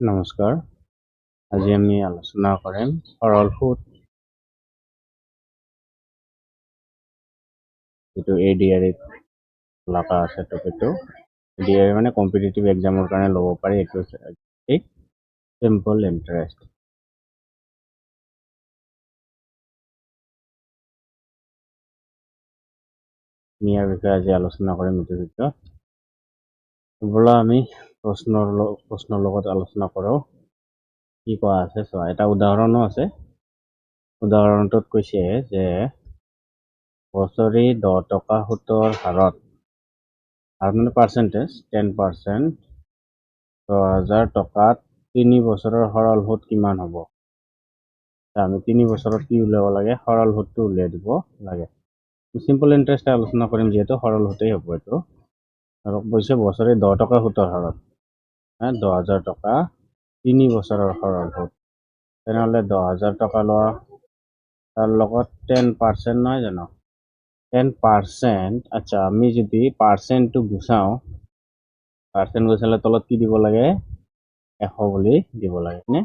নমস্কাৰ। আজি আমি আলোচনা কৰিম সৰল সুদ, যিটো ADR লাকা আছে টপিকটো। ADR মানে কম্পিটিটিভ এক্সামৰ কাৰণে ল'ব পাৰি। এইটো চিম্পল ইণ্টাৰেষ্ট। ইয়াৰ বিষয়ে আজি আলোচনা কৰিম এইটো ভিডিঅ'ত। ব'লা আমি প্ৰশ্নৰ লগত আলোচনা কৰোঁ। কি কোৱা আছে চোৱা, এটা উদাহৰণো আছে। উদাহৰণটোত কৈছে যে বছৰি 10 টকা সুতৰ হাৰত, আৰু মানে পাৰ্চেণ্টেজ 10%, 10,000 টকাত 3 বছৰৰ সৰল সুদ কিমান হ'ব? আমি 3 বছৰত কি উলিয়াব লাগে? সৰল সুদটো উলিয়াই দিব লাগে। চিম্পল ইণ্টাৰেষ্ট আলোচনা কৰিম, যিহেতু সৰল সুদেই হ'ব এইটো। আৰু কৈছে বছৰি 10 টকা সুতৰ হাৰত, 10,000 টকা 3 বছৰৰ সৰল সুদ। তেনেহ'লে 10,000 টকা লোৱা, তাৰ লগত 10% নহয় জানো? 10%, আচ্ছা, আমি যদি পাৰ্চেণ্টটো গুচাওঁ, পাৰ্চেণ্ট গুচালে তলত কি দিব লাগে? 100 বুলি দিব লাগে নে?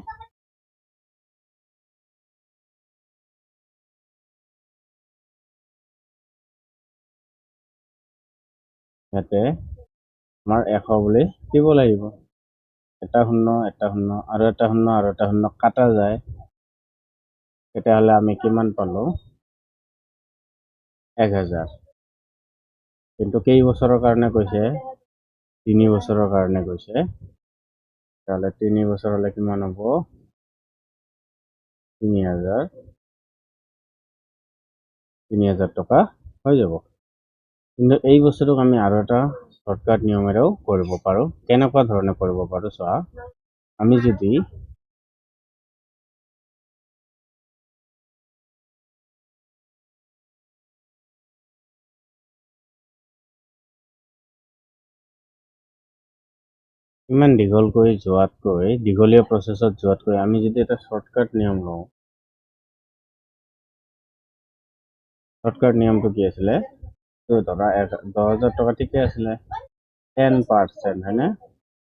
ইয়াতে আমাৰ 100 বুলি দিব লাগিব। এটা শূন্য, এটা শূন্য, আৰু এটা শূন্য, আৰু এটা শূন্য কাটা যায়। তেতিয়াহ'লে আমি কিমান পালোঁ? 1000। কিন্তু কেই বছৰৰ কাৰণে কৈছে? 3 বছৰৰ কাৰণে কৈছে। তেতিয়াহ'লে 3 বছৰ হ'লে কিমান হ'ব? 3,000 টকা হৈ যাব। কিন্তু এই বস্তুটোক আমি আৰু এটা শৰ্টকাট নিয়মেৰেও কৰিব পাৰোঁ। কেনেকুৱা ধৰণে কৰিব পাৰোঁ চোৱা, আমি যদি ইমান দীঘলকৈ যোৱাতকৈ, দীঘলীয়া প্ৰচেছত যোৱাতকৈ আমি যদি এটা শৰ্টকাট নিয়ম লওঁ। শৰ্টকাট নিয়মটো কি আছিলে? ধৰা 10,000 টকা ঠিকে আছিলে, 10%, হয়নে?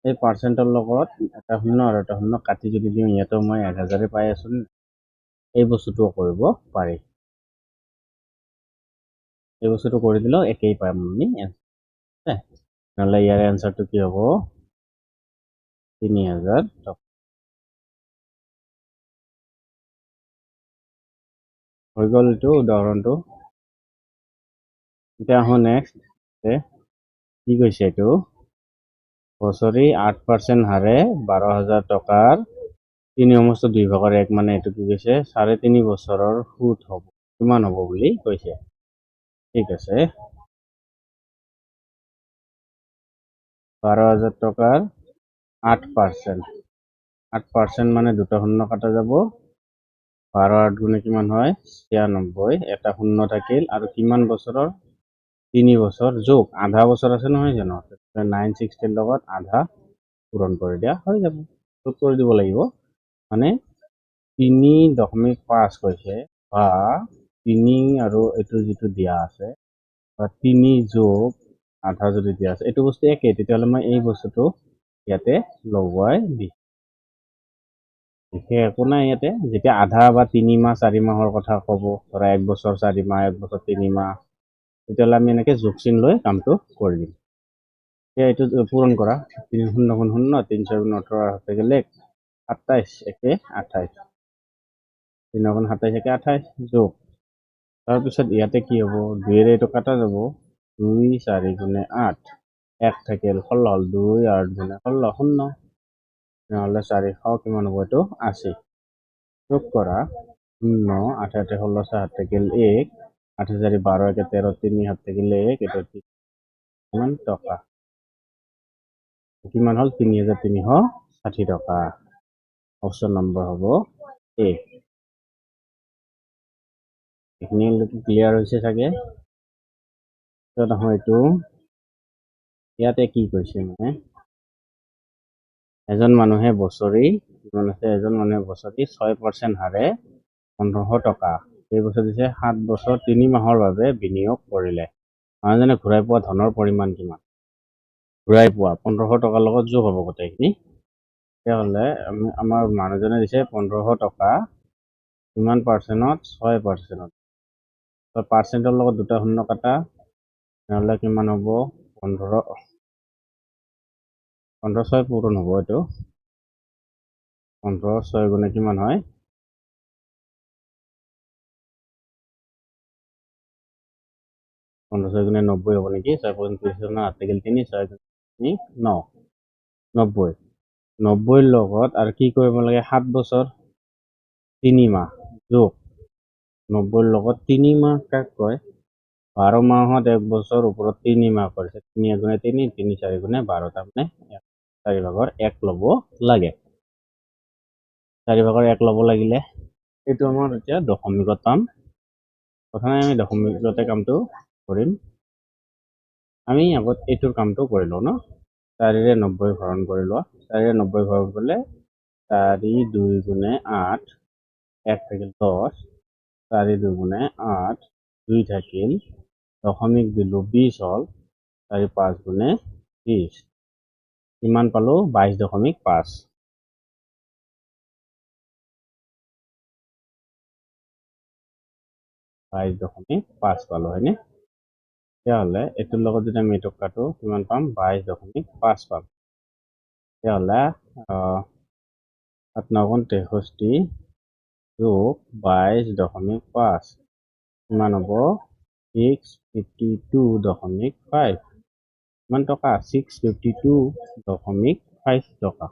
এই পাৰ্চেণ্টৰ লগত এটা শূন্য আৰু এটা শূন্য কাটি যদি দিওঁ, ইয়াতো মই 1000 পাই আছোঁ। এই বস্তুটো কৰিব পাৰি। এই বস্তুটো কৰি দিলেও একেই পাম আমি। নহ'লে ইয়াৰ এনচাৰটো কি হ'ব? 3,000 টকা। হৈ গ'ল এইটো উদাহৰণটো। এতিয়া আহোঁ নেক্সট। কি কৈছে এইটো? বছৰি 8% হাৰে 12,000 টকাৰ 3/2 মানে এইটো কি কৈছে? 3.5 বছৰৰ সুদ হ'ব। কিমান হ'ব বুলি কৈছে? ঠিক আছে, 12,000 টকাৰ 8%। 8% মানে দুটা শূন্য কাটা যাব। 12 8 গুণে কিমান হয়? 96। এটা শূন্য থাকিল, আৰু কিমান বছৰৰ? 3 বছৰ যোগ আধা বছৰ আছে নহয় জানো? 960 লগত আধা পূৰণ কৰি দিয়া হৈ যাব। যোগ কৰি দিব লাগিব, মানে 3.5 কৈছে, বা 3 আৰু এইটো যিটো দিয়া আছে, বা 3 যোগ আধা যদি দিয়া আছে, এইটো বস্তু একেই। তেতিয়াহ'লে মই এই বস্তুটো ইয়াতে লগুৱাই দিম। বিশেষ একো নাই ইয়াতে। যেতিয়া আধা বা 3 মাহ 4 মাহৰ কথা ক'ব, ধৰা 1 বছৰ 4 মাহ, 1 বছৰ 3 মাহ, তেতিয়াহ'লে আমি এনেকৈ যোগ চিন লৈ কামটো কৰি দিম। এতিয়া এইটো পূৰণ কৰা, 3 শূন্য 0, 3 4 18, হাতে গেলে 27, একে 28, 3 27, একে 28 যোগ। তাৰপিছত ইয়াতে কি হ'ব? 2ৰে এইটো কাটা যাব। 2 4 গুণে 8, 1 থাকিল 16, 2 8 গুণে 16, 0। নহ'লে 400 কিমান হ'ব? এইটো 80। যোগ কৰা, 0 8 8 16, 7 থাকিল 1, 8 4 12, একে 13, 3 7 থাকিল 1, এটা কিমান টকা? কিমান হ'ল? 3,360 টকা। অপশ্যন নম্বৰ হ'ব এ। এইখিনি ক্লিয়াৰ হৈছে চাগে? নহয়, এইটো ইয়াতে কি কৈছে মানে, এজন মানুহে বছৰি 6% হাৰে 1500 টকা এই বছৰ দিছে 7 বছৰ 3 মাহৰ বাবে বিনিয়োগ কৰিলে। মানুহজনে ঘূৰাই পোৱা ধনৰ পৰিমাণ কিমান? ঘূৰাই পোৱা 1500 টকাৰ লগত যোগ হ'ব গোটেইখিনি। তেতিয়াহ'লে আমাৰ মানুহজনে দিছে 1500 টকা, কিমান পাৰ্চেণ্টত? 6%। পাৰ্চেণ্টৰ লগত দুটা শূন্য কাটা, তেনেহ'লে কিমান হ'ব? 15 6 পূৰণ হ'ব এইটো। 15 6 গুণে কিমান হয়? 15 6 গুণে 90 হ'ব নেকি? 6 পূৰণ 30 না 8 থাকিল 3 6 3 9 90। 90ৰ লগত আৰু কি কৰিব লাগে? 7 বছৰ 3 মাহ যোগ 90ৰ লগত 3 মাহ কাক কয়? 12 মাহত 1 বছৰ ওপৰত 3 মাহ কৰিছে। 3 গুণে 3 3 4 গুণে 12, তাৰমানে 4 ভাগৰ 1 ল'ব লাগে। 4 ভাগৰ 1 ল'ব লাগিলে এইটো আমাৰ এতিয়া দশমিকত পাম। প্ৰথমে আমি দশমিকতে কামটো কৰিম। আমি আগত এইটোৰ কামটো কৰি লওঁ ন। 4ৰে 90 হৰণ কৰি লোৱা। 4ৰে 90 হৰণ কৰিলে 4 2 গুণে 8, 1 থাকিল 10, 4 2 গুণে 8, 2 থাকিল, দশমিক দিলো 20 হ'ল, 4 5 গুণে 30, কিমান পালো? 22.5। 22.5 পালো, হয়নে? তেতিয়াহ'লে এইটোৰ লগত যদি আমি এইটোক কাটো কিমান পাম? 22.5 পাম। তেতিয়াহ'লে 7 9 63 যোগ 22.5 কিমান হ'ব? 652.5। কিমান টকা? 652.5 টকা।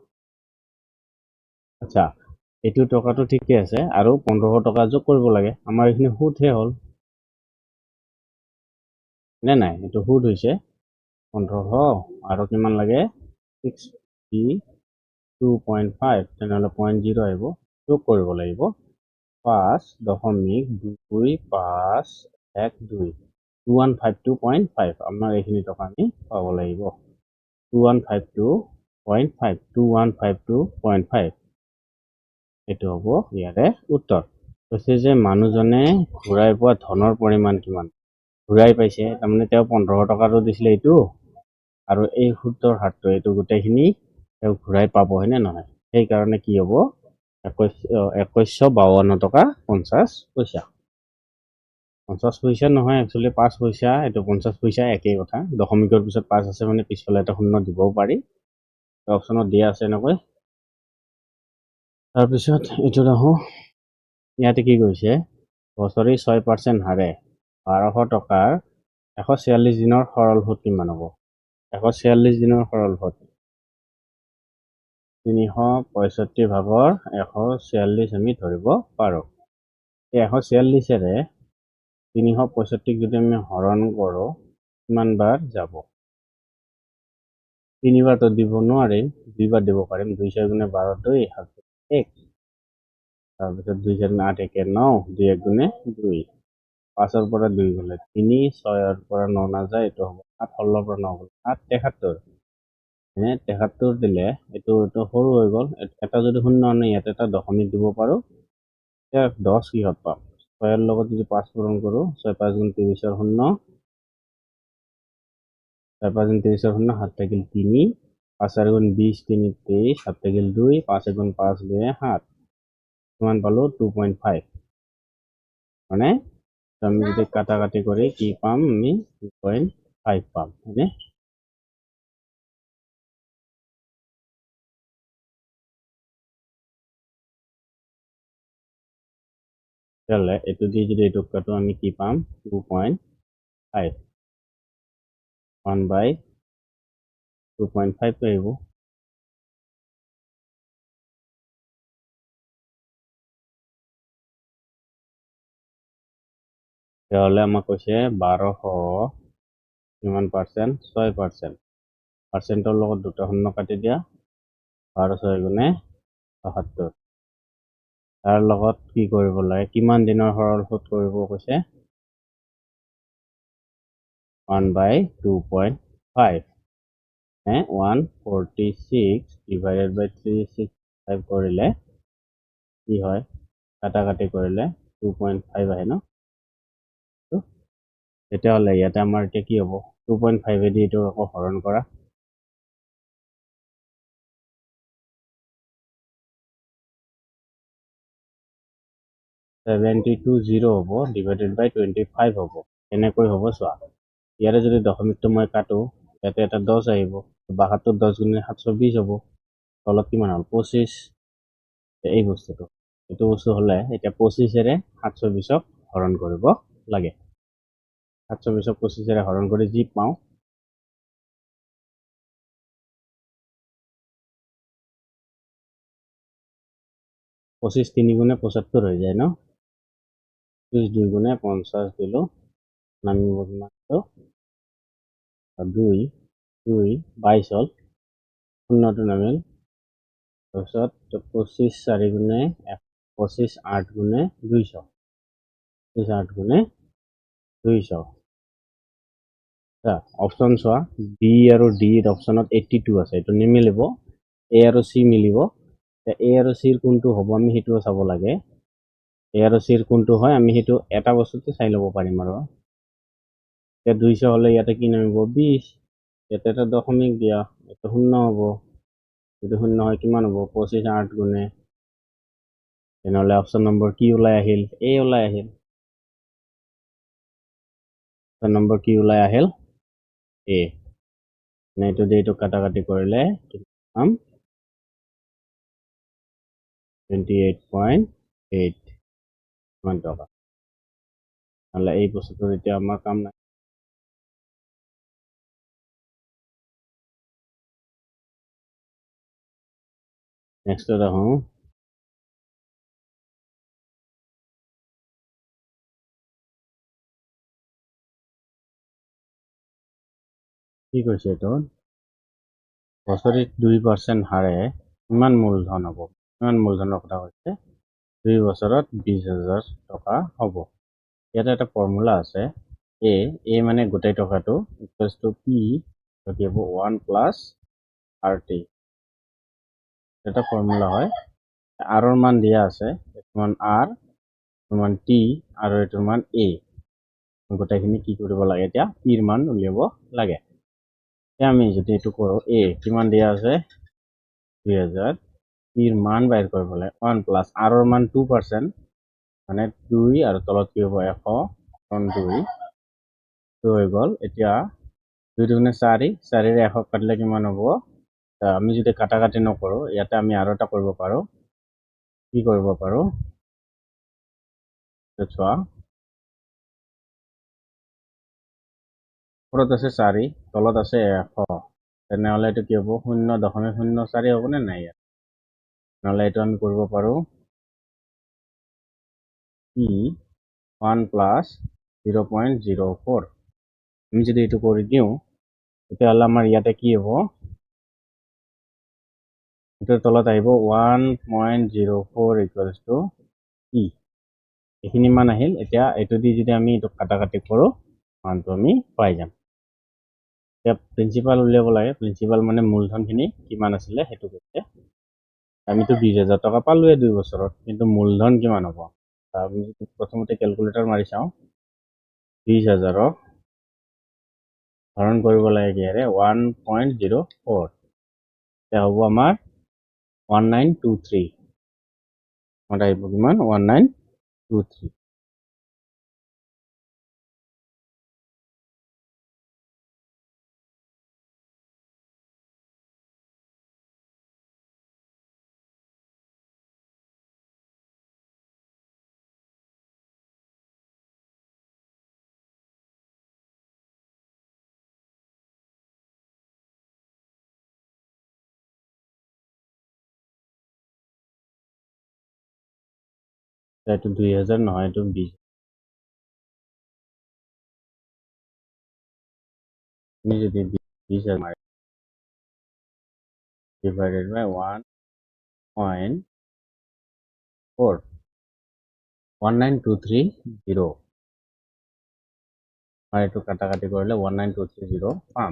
আচ্ছা, এইটো টকাটো ঠিকে আছে, আৰু 1500 টকা যোগ কৰিব লাগে। আমাৰ এইখিনি সুদহে হ'ল নে নাই? এইটো সুদ হৈছে 1500 আৰু কিমান লাগে? 62.5, তেনেহ'লে 0.0 আহিব। যোগ কৰিব লাগিব 5.25152, 2152.5। আপোনাৰ এইখিনি টকা আমি পাব লাগিব। 2152.5, 2152.5, এইটো হ'ব ইয়াৰে উত্তৰ। কৈছে যে মানুহজনে ঘূৰাই পোৱা ধনৰ পৰিমাণ কিমান? ঘূৰাই পাইছে, তাৰমানে তেওঁ 1500 টকাটো দিছিলে এইটো, আৰু এই সুদৰ হাৰটো এইটো গোটেইখিনি তেওঁ ঘূৰাই পাব, হয়নে নহয়? সেইকাৰণে কি হ'ব? 2152 টকা 50 পইচা। 50 পইচা নহয়, একচুৱেলি 5 পইচা, এইটো 50 পইচা একেই কথা। দশমিকৰ পিছত 5 আছে মানে পিছফালে এটা শূন্য দিবও পাৰি, অপশ্যনত দিয়া আছে এনেকৈ। তাৰপিছত এইটোত আহোঁ। ইয়াতে কি কৈছে? বছৰি 6% হাৰে 1200 টকাৰ 146 দিনৰ সৰল সুদ কিমান হ'ব? 146 দিনৰ সৰল সুদ 365 ভাগৰ 146 আমি ধৰিব পাৰোঁ। এই 146ৰে 365 যদি আমি হৰণ কৰোঁ, কিমান বাৰ যাব? 3 বাৰটো দিব নোৱাৰিম, 2 বাৰ দিব পাৰিম। 2 6 গুণে 12, 2 7 1, তাৰপিছত 2 4 8 1 9, 2 1 গুণে 2, 5ৰ পৰা 2 গ'লে 3, 6ৰ পৰা 9 নাযায়, এইটো হ'ব 7, 16ৰ পৰা 9 গ'লে 7 73। 73 দিলে এইটো সৰু হৈ গ'ল। এটা যদি শূন্য আনে ইয়াতে এটা দশমিক দিব পাৰোঁ, এতিয়া 10 কিহত পাম? 6ৰ লগত যদি 5 পূৰণ কৰোঁ, 6 5 গুণ 30ৰ শূন্য, 6 5 গুণ 30ৰ শূন্য, 7 থাকিল 3, 5 4 গুণ 20 3 23, 7 থাকিল 2, 5 গুণ 5 2 7, কিমান পালো? 2.5। মানে আমি যদি কাটাকাটি কৰি কি পাম? আমি 2.5 পাম, হয়নে? তেতিয়াহ'লে এইটো দি যদি এইটোক কাটো আমি কি পাম? 2.5, 1/2.5 আহিব। তেতিয়াহ'লে আমাক কৈছে 1200 কিমান পাৰ্চেণ্ট? 6%। পাৰ্চেণ্টৰ লগত দুটা শূন্য কাটি দিয়া, 12 6 গুণে 72। তাৰ লগত কি কৰিব লাগে? কিমান দিনৰ সৰল সুদ কৰিব কৈছে? 1/2.5, 146 ডিভাইডেড বাই 365 কৰিলে কি হয়? কাটাকাটি কৰিলে 2.5 আহে ন? তেতিয়াহ'লে ইয়াতে আমাৰ এতিয়া কি হ'ব? 2.5 দি এইটো আকৌ হৰণ কৰা। 72 হ'ব ডিভাইডেড বাই 25 হ'ব এনেকৈ হ'ব চোৱা ইয়াৰে যদি দশমিকটো মই কাটো ইয়াতে এটা 10 আহিব 72 10 গুণে 720 হ'ব তলত কিমান হ'ল 25 এই বস্তুটো এইটো বস্তু হ'লে এতিয়া 25 720ক হৰণ কৰিব লাগে 720ক 25 হৰণ কৰি যি পাওঁ 25 3 গুণে 75 হৈ যায় ন 30 2 গুণে 50 দিলো নামিব কিমানটো 2 2 22 হ'ল শূন্যটো নামিল তাৰপিছত 25 4 গুণে 25 8 গুণে 200 25 8 গুণে 200 অপশ্যন চোৱা বি আৰু ডি অপশ্যনত 82 আছে এইটো নিমিলিব এ আৰু চি মিলিব এ আৰু চিৰ কোনটো হ'ব আমি সেইটো চাব লাগে এ আৰু চিৰ কোনটো হয় আমি সেইটো এটা বস্তুতে চাই ল'ব পাৰিম আৰু এতিয়া 200 হ'লে ইয়াতে কি নামিব 20 ইয়াতে এটা দশমিক দিয়া এইটো শূন্য হ'ব যদি শূন্য হয় কিমান হ'ব 25 8 গুণে তেনেহ'লে অপশ্যন নম্বৰ কি ওলাই আহিল এ ওলাই আহিল অপশ্যন নম্বৰ কি ওলাই আহিল এ এইটো দিয়ে এইটো কাটাকাটি কৰিলে পাম 28.8 কিমান টকা নহ'লে এই বস্তুটোৰ এতিয়া আমাৰ কাম নাই নেক্সটত আহোঁ কি কৈছে এইটো বছৰি 2% হাৰে কিমান মূলধন হ'ব কিমান মূলধনৰ কথা কৈছে 2 বছৰত 20,000 টকা হ'ব ইয়াতে এটা ফৰ্মুলা আছে এ মানে গোটেই টকাটো ইকুৱেলছ টু পি কি হ'ব 1 প্লাছ RT এটা ফৰ্মুলা হয় আৰৰ মান দিয়া আছে এইটো মান R এইটো মান T আৰু এইটোৰ মান A গোটেইখিনি কি কৰিব লাগে এতিয়া পিৰ মান উলিয়াব লাগে আমি যদি এইটো কৰোঁ এ কিমান দিয়া আছে 2000 পিৰ মান বাহিৰ কৰিব লাগে 1 প্লাছ আৰৰ মান 2% মানে 2 আৰু তলত কি হ'ব 100 2 হৈ গ'ল এতিয়া 2 দুগুণে 4 4ৰে 100 কাটিলে কিমান হ'ব আমি যদি কাটাকাটি নকৰোঁ ইয়াতে আমি আৰু এটা কৰিব পাৰোঁ কি কৰিব পাৰোঁ চোৱা ওপৰত আছে 4 তলত আছে 100 তেনেহ'লে এইটো কি হ'ব 0.04 হ'বনে নাই ইয়াত নহ'লে এইটো আমি কৰিব পাৰোঁ ই 1 প্লাছ 0.04 আমি যদি এইটো কৰি দিওঁ তেতিয়াহ'লে আমাৰ ইয়াতে কি হ'ব এইটোৰ তলত আহিব 1.04 ইকুৱেলছ টু ই এইখিনি মান আহিল এতিয়া এইটো দি যদি আমি এইটো কাটাকাটি কৰোঁ মানটো আমি পাই যাম এতিয়া প্ৰিন্সিপাল উলিয়াব লাগে প্ৰিন্সিপাল মানে মূলধনখিনি কিমান আছিলে সেইটো কৈছে আমিতো 20,000 টকা পালোৱে 2 বছৰত কিন্তু মূলধন কিমান হ'ব আমি প্ৰথমতে কেলকুলেটৰ মাৰি চাওঁ 20,000ক হৰণ কৰিব লাগে কিহেৰে 1.04 এতিয়া হ'ব আমাৰ 1923 আমাৰ আহিব কিমান 1923 এইটো 2000 নহয় এইটো 20 আমি যদি 20,000 মাৰি divided by 1.4 19230 আৰু এইটো কাটাকাটি কৰিলে 19230 পাম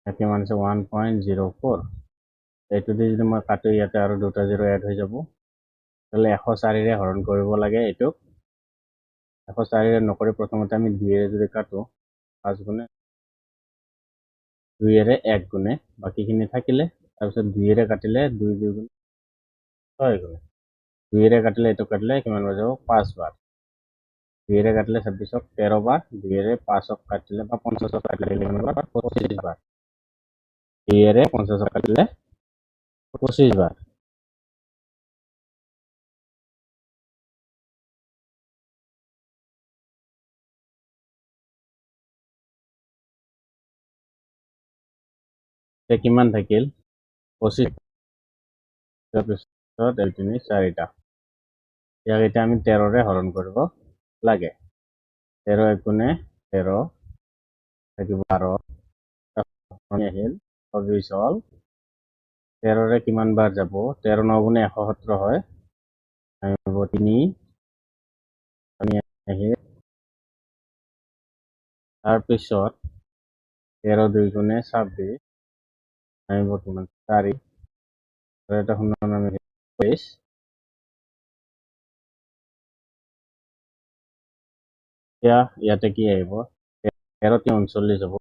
কিমান আছে 1.04 এইটো দি যদি মই কাটো ইয়াতে আৰু দুটা 0 এড হৈ যাব তাহলে 104ৰে হৰণ কৰিব লাগে এইটোক 104 নকৰি প্ৰথমতে আমি 2 যদি কাটো 5 গুণে 2 1 গুণে বাকীখিনি থাকিলে তাৰপিছত 2 কাটিলে 2 2 গুণে 6 গুণে 2 কাটিলে এইটো কাটিলে কিমান হৈ যাব 5 বাৰ 2 কাটিলে 26ক 13 বাৰ 2 5ক কাটিলে বা 50ক কাটিলে কিমান বাৰ 25 বাৰ 2 50ক কাটিলে 25 বাৰ কিমান থাকিল 25 তাৰপিছত 1 3 4টা ইয়াক এতিয়া আমি 13ৰে হৰণ কৰিব লাগে 13 1 গুণে 13 থাকিব 12 আহিল 24 হ'ল 13ৰে কিমান বাৰ যাব 13 9 গুণে 117 হয় আহিব 3 আহিল তাৰপিছত 13 2 গুণে 26 আহিব কিমান 4 আৰু এটা শূন্য নামি 23 এতিয়া ইয়াতে কি আহিব 13 3 39 হ'ব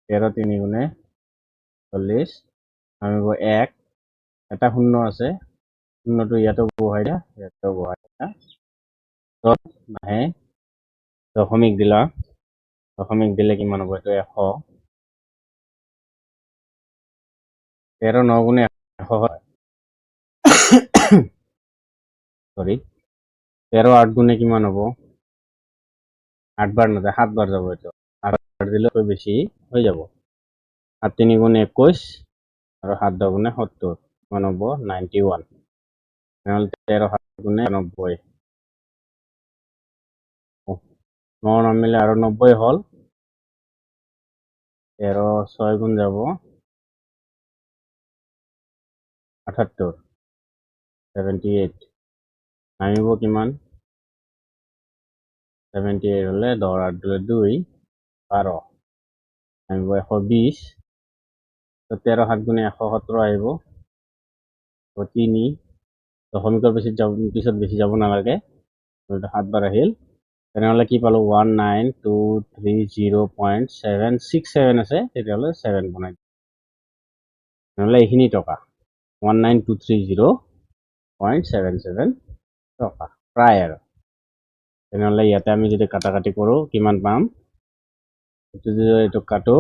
13 3 গুণে 40 নামিব 1 এটা শূন্য আছে শূন্যটো ইয়াতেও বহাই দিয়া ইয়াতেও বহাই দিয়া নাহে দশমিক দিলা দশমিক দিলে কিমান হ'ব এইটো 100 13 9 গুণে 100 হয় সরি 13 8 গুণে কিমান হ'ব 8 বাৰ নাযায় 7 বাৰ যাব এইটো 8 বাৰ দিলে বেছি হৈ যাব 7 3 গুণে 21 আৰু 7 10 গুণে 70 কিমান হ'ব 91 নহ'লে 13 7 গুণে 90 9 নামিলে আৰু 90 হ'ল 13 6 গুণ যাব 78 78 নামিব কিমান 78 হলে 10 8 দিলে 2 12 নামিব 120 তো 13 7 গুণে 117 আহিব 3 দশমিকৰ পিছত বেছি যাব নালাগে 7 বাৰ আহিল তেনেহ'লে কি পালো 19230.767 আছে তেতিয়াহ'লে 7 বনাই নহ'লে এইখিনি টকা 19230.77 টকা প্ৰায় আৰু তেনেহ'লে ইয়াতে আমি যদি কাটাকাটি কৰোঁ কিমান পাম এইটো যদি এইটো কাটো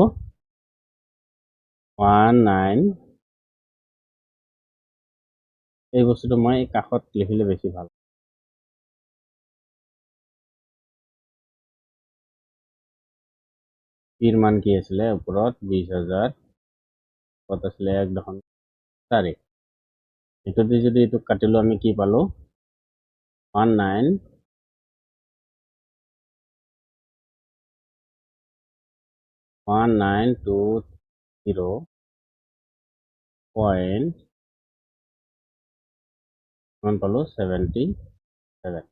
19 এই বস্তুটো মই কাষত লিখিলে বেছি ভাল পিৰ মান কি আছিলে ওপৰত 20,000 কত আছিলে 1.4 এইটো দি যদি এইটো কাটিলো আমি কি পালো 1920 কিমান পালো 77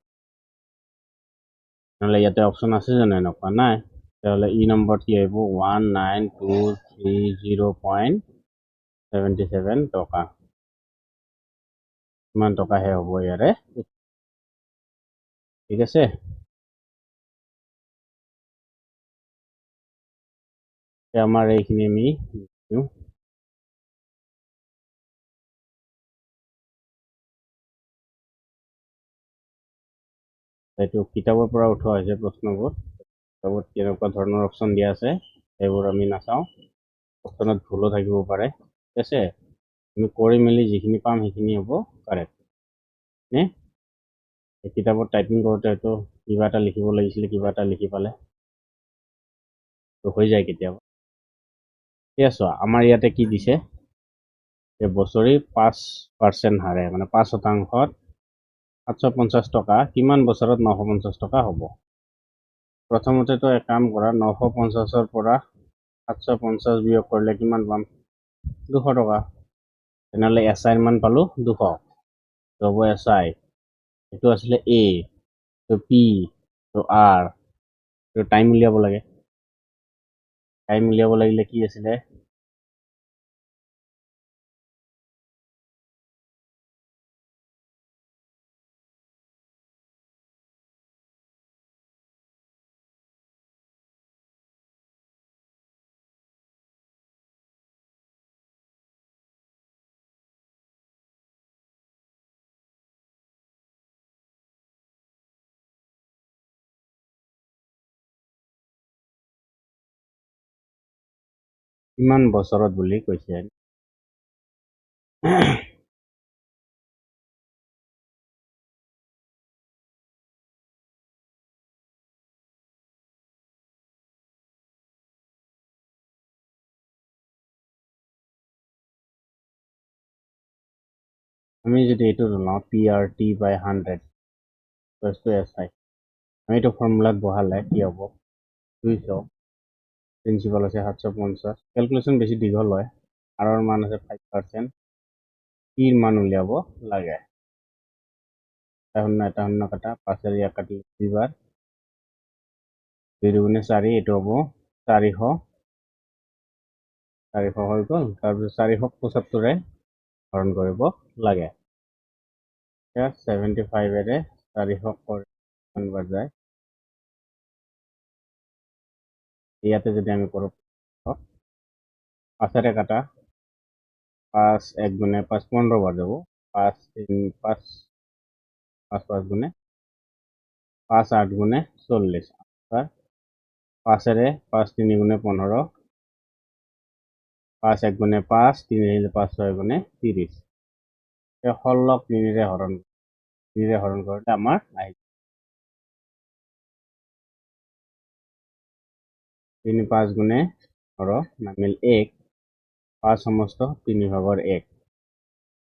নহ'লে ইয়াতে অপশ্যন আছে জানো এনেকুৱা নাই তেতিয়াহ'লে ই নম্বৰ কি আহিব 19230.77 টকা কিমান টকাহে হ'ব ইয়াৰে ঠিক আছে আমাৰ এইখিনি আমি দিওঁ এইটো কিতাপৰ পৰা উঠোৱা হৈছে প্ৰশ্নবোৰ কিতাপত কেনেকুৱা ধৰণৰ অপশ্যন দিয়া আছে সেইবোৰ আমি নাচাওঁ অপশ্যনত ভুলো থাকিব পাৰে ঠিক আছে আমি কৰি মেলি যিখিনি পাম সেইখিনি হ'ব কাৰেক্ট নে কিতাপত টাইপিং কৰোঁতে হয়তো কিবা এটা লিখিব লাগিছিলে কিবা এটা লিখি পালে তো হৈ যায় কেতিয়াবা ঠিক আছে আমাৰ ইয়াতে কি দিছে বছৰি 5% হাৰে মানে 5% 750 টকা কিমান বছৰত 950 টকা হ'ব প্ৰথমতেতো এক কাম কৰা 950ৰ পৰা 750 বিয়োগ কৰিলে কিমান পাম 200 টকা তেনেহ'লে এছআইৰ মান পালো 200 হ'ব এছআই এইটো আছিলে এ তো পি তো আৰ তো টাইম উলিয়াব লাগে টাইম উলিয়াব লাগিলে কি আছিলে কিমান বছৰত বুলি কৈছে। আমি যদি এইটো লওঁ PRT by 100 SI, আমি এইটো ফৰ্মুলাত বহালে কি হ'ব? 200, প্ৰিন্সিপাল আছে 750, কেলকুলেশ্যন বেছি দীঘল হয়, আৰৰ মান আছে 5%, পিৰ মান উলিয়াব লাগে। এটা শূন্য কাটা, 5 ইয়াক কাটিলে 2 বাৰ, 2 দুগুণে 4, এইটো হ'ব 400, 400 হৈ গ'ল। তাৰপিছত 475ৰে হৰণ কৰিব লাগে। 75ৰে 400 কনভাৰ্ট যায়। ইয়াতে যদি আমি কৰোঁ 5ৰে কাটা, 5 1 গুণে 5 15 বাৰ যাব, 5 3 5 5 5 গুণে 5 8 গুণে 40, 5ৰে 5 3 গুণে 15, 5 1 গুণে 5, 3 5 6 গুণে 30, 16 3ৰে হৰণ কৰোঁতে আমাৰ আহি 3 5 গুণে নামিল 1, 5 সমস্ত 3 ভাগৰ 1,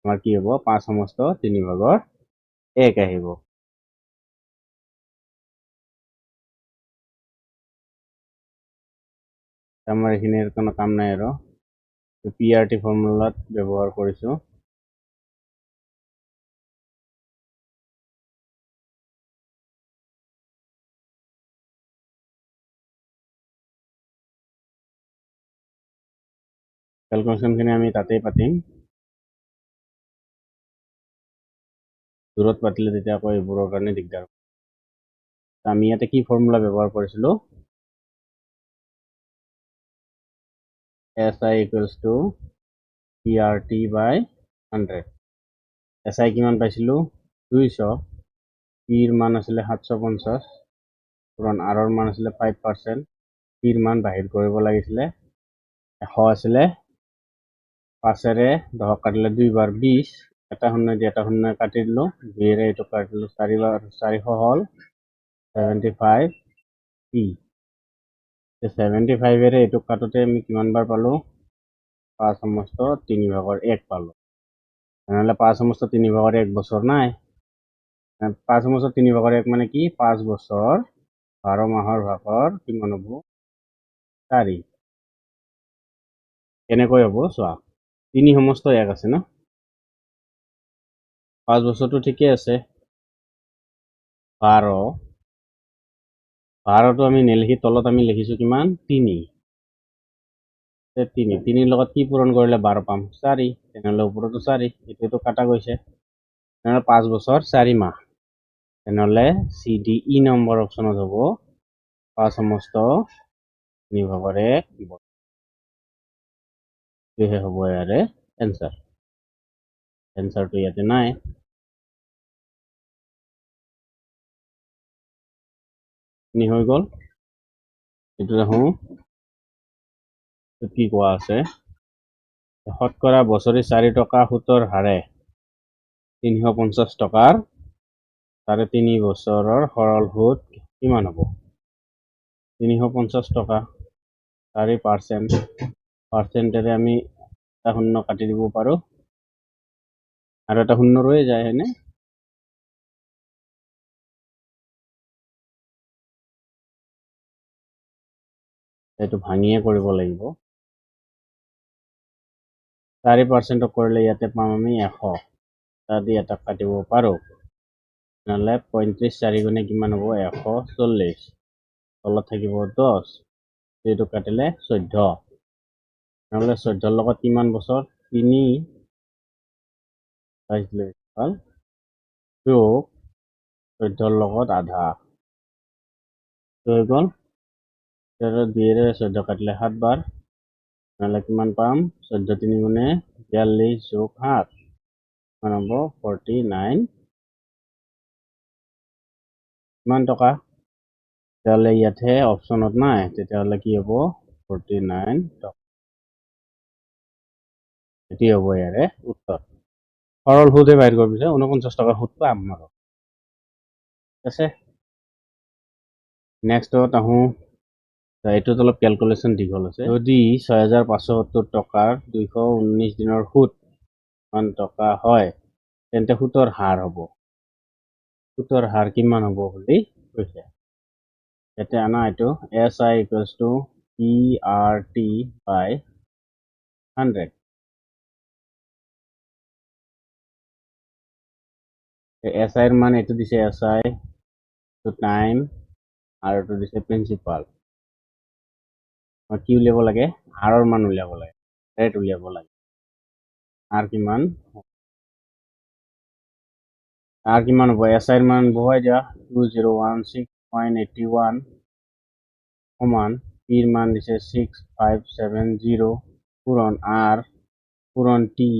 আমাৰ কি হ'ব? 5 সমস্ত 3 ভাগৰ 1 আহিব। আমাৰ এইখিনিৰ কোনো কাম নাই আৰু PRT ফৰ্মুলাত ব্যৱহাৰ কৰিছোঁ। কেলকুলেশ্যনখিনি আমি তাতেই পাতিম। দূৰত পাতিলে তেতিয়া আকৌ এইবোৰৰ কাৰণে দিগদাৰ হ'ব। আমি ইয়াতে কি ফৰ্মুলা ব্যৱহাৰ কৰিছিলোঁ? SI equals to PRT by 100. SI কিমান পাইছিলোঁ? 200, পিৰ মান আছিলে 750, পূৰণ আৰৰ মান আছিলে 5%, পিৰ মান বাহিৰ কৰিব লাগিছিলে 100 আছিলে, 5ৰে 10 কাটিলে 2 বাৰ 20, এটা শূন্য দি এটা শূন্য কাটি দিলোঁ, 2ৰে এইটো কাটিলোঁ 4 বাৰ, 400 হ'ল 75 P। 75ৰে এইটো কাটোতে আমি কিমান বাৰ পালোঁ? 5 সমস্ত 3 ভাগৰ 1 পালোঁ। তেনেহ'লে 5 সমস্ত 3 ভাগৰ 1 বছৰ নাই। 5 সমস্ত 3 ভাগৰ 1 মানে কি? 5 বছৰ 12 মাহৰ ভাগৰ কিমান হ'ব? 4। কেনেকৈ হ'ব চোৱা, 3 সমস্ত 1 আছে ন? 5 বছৰটো ঠিকে আছে। 12টো আমি নিলিখি তলত আমি লিখিছোঁ কিমান? 3। 3ৰ লগত কি পূৰণ কৰিলে 12 পাম? 4। তেনেহ'লে ওপৰতো 4, এইটোতো কাটা গৈছে। তেনেহ'লে 5 বছৰ 4 মাহ। তেনেহ'লে CDE নম্বৰ অপশ্যনত হ'ব 5 সমস্ত 3 ভাগৰ 1 বছৰ। এইটোহে হ'ব ইয়াৰে এনচাৰ। এনচাৰটো ইয়াতে নাই। হৈ গ'ল। এইটো দেখোন কি কোৱা আছে? শতকৰা বছৰি 4 টকা সুতৰ হাৰে 350 টকাৰ 3.5 বছৰৰ সৰল সুদ কিমান হ'ব? 350 টকা, 4%, পাৰ্চেণ্টেৰে আমি এটা শূন্য কাটি দিব পাৰোঁ আৰু এটা শূন্য ৰৈ যায়, হয়নে? এইটো ভাঙিয়ে কৰিব লাগিব। 4% কৰিলে ইয়াতে পাম আমি 100, এটা দি এটা কাটিব পাৰোঁ। নহ'লে 35 4 গুণে কিমান হ'ব? 140, তলত থাকিব 10, এইটো কাটিলে 14। নহ'লে 14ৰ লগত কিমান বছৰ? 3 যোগ 14ৰ লগত আধা হৈ গ'ল। 2ৰে 14 কাটিলে 7 বাৰ, নহ'লে কিমান পাম? 14 3 গুণে 42 যোগ 7 কিমান হ'ব? 49। কিমান টকা? তেতিয়াহ'লে ইয়াতহে অপশ্যনত নাই, তেতিয়াহ'লে কি হ'ব? 49 টকা। এটি হ'ব ইয়াৰে উত্তৰ। সৰল সুদে বাহিৰ কৰিব বিচাৰে 49 টকাৰ সুদ পাম আৰু ঠিক আছে। নেক্সটত আহোঁ। এইটোত অলপ কেলকুলেশ্যন দীঘল আছে। যদি 6570 টকাৰ 219 দিনৰ সুদ 1 টকা হয় তেন্তে সুতৰ হাৰ হ'ব। সুতৰ হাৰ কিমান হ'ব বুলি কৈছে। ইয়াতে আনা এইটো SI equals to PRT by 100. SI এর মান এইটো দিছে SI to time আর এইটো দিছে প্রিন্সিপাল। কি উলিয়াব লাগে? আৰৰ মান উলিয়াব লাগে, ৰেট উলিয়াব লাগে। আর কিমান? আর কিমান হ'ব? SI এর মান বহাই দিয়া 2016.81 সমান পির মান দিছে 6570 পূরণ আর পূরণ টি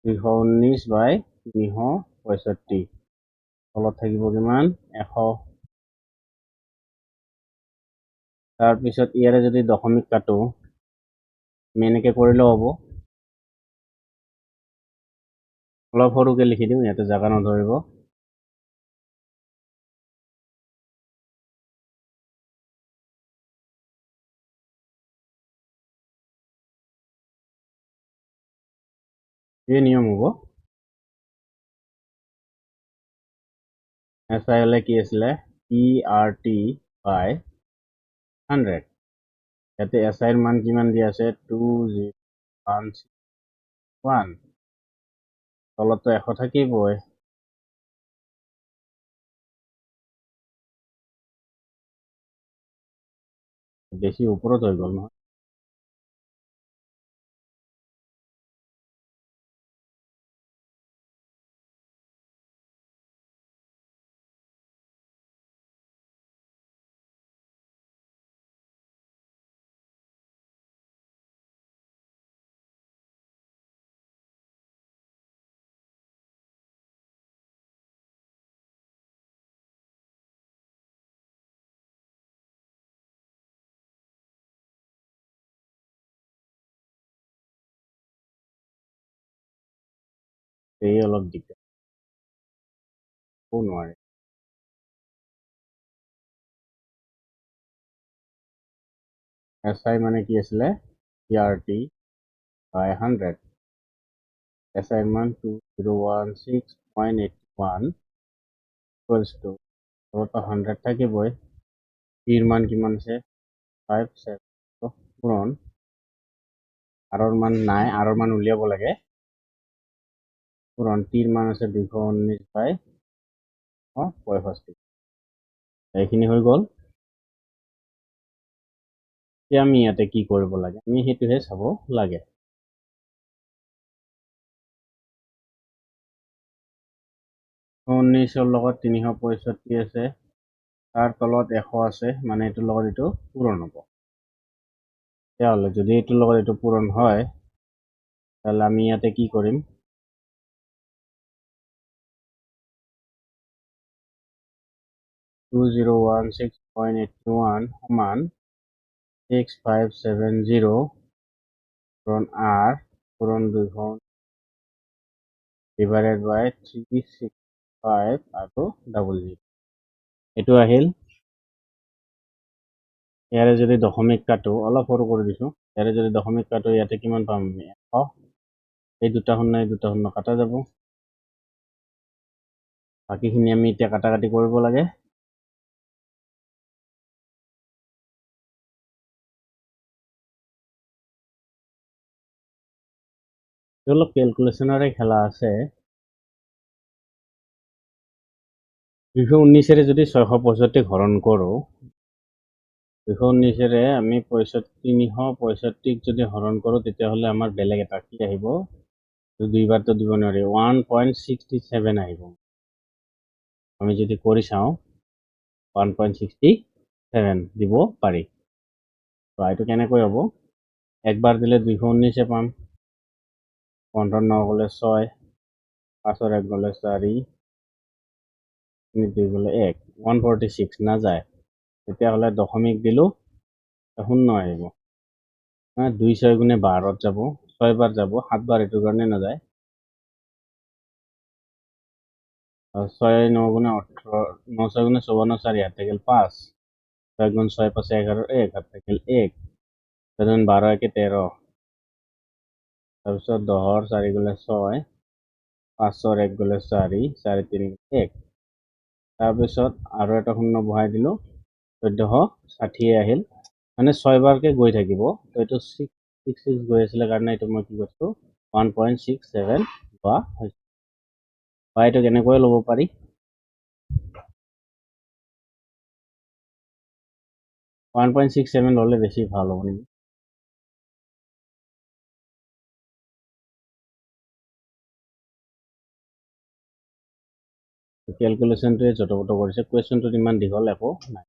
219/365 তলত থাকিব কিমান 100। তাৰপিছত ইয়াৰে যদি দশমিক কাটো আমি এনেকে কৰিলেও হ'ব। অলপ সৰুকে লিখি দিওঁ, ইয়াতে জাগা নধৰিব। এই নিয়ম হ'ব। SI হলে কি আছিলে PRT by 100। ইয়াতে SI এর মান কিমান দিয়া আছে 20161 তলত তো 100 থাকিবই। বেশি ওপৰত হৈ গ'ল নহয়। এই অলপ দিগদাৰ নোৱাৰে। SI মানে কি আছিলে PRT by 100। SI মান 2016.81 equals to 100 থাকিবই। পির মান কিমান আছে 57 পূরণ আৰৰ মান নাই, আৰৰ মান উলিয়াব লাগে। পূরণ টির মান আছে 219/65। এইখিনি হৈ গ'ল। এতিয়া আমি ইয়াতে কি কৰিব লাগে আমি সেইটোহে চাব লাগে। 19ৰ লগত 365 আছে, তাৰ তলত 100 আছে, মানে এইটোৰ লগত এইটো পূৰণ হ'ব। তেতিয়াহ'লে যদি এইটোৰ লগত এইটো পূৰণ হয় তাহলে আমি ইয়াতে কি কৰিম 2016.81 সমান 6570 পূৰণ আৰ পূৰণ 200 divided by 365 আৰু 00। এইটো আহিল। ইয়াৰে যদি দশমিক কাটো অলপ সৰু কৰি দিছো, ইয়াৰে যদি দশমিক কাটো ইয়াতে কিমান পাম আমি 100। এই দুটা শূন্য কাটা যাব, বাকিখিনি আমি এতিয়া কাটাকাটি কৰিব লাগে। অলপ ক্যালকুলেশনৰে খেলা আছে। 219 যদি 665 হৰণ কৰো, 219 আমি 365 যদি হৰণ কৰো তেতিয়াহ'লে আমাৰ বেলেগ এটা কি আহিব, দুইবাৰতো দিব নোৱাৰি 1.67 আহিব। আমি যদি কৰি চাওঁ 1.67 দিব পাৰি। তো এইটো কেনেকৈ হ'ব, একবাৰ দিলে 219 পাম, 15 9 গ'লে 6, 5 1 গ'লে 4, 2 গ'লে 1, 146 নাযায়। তেতিয়াহ'লে দশমিক দিলো 0 আহিব। 2 6 গুণে 12 যাব, 6 বাৰ যাব, 7 বাৰ এইটোৰ কাৰণে নাযায়। 6 9 গুণে 18, 9 6 গুণে 54, 4 হাত থাকিল 5, 6 গুণ 6 5 11, 1 হাত থাকিল 1, 12 1 13, তাৰপিছত 10 4 গ'লে 6, 5 1 গ'লে 4, 4 3 1, তাৰপিছত আৰু এটা শূন্য বহাই দিলোঁ, 1460 আহিল, মানে 6 বাৰকে গৈ থাকিব। তো এইটো 6 গৈ আছিলে কাৰণে এইটো মই কি কৰিছোঁ 1.67 লোৱা হৈছে। বা এইটো কেনেকৈ ল'ব পাৰি, $1.67 ল'লে বেছি ভাল হ'ব নেকি। কেলকুলেশ্যনটোৱে জটপট কৰিছে, কুৱেশ্যনটোত ইমান দীঘল একো নাই।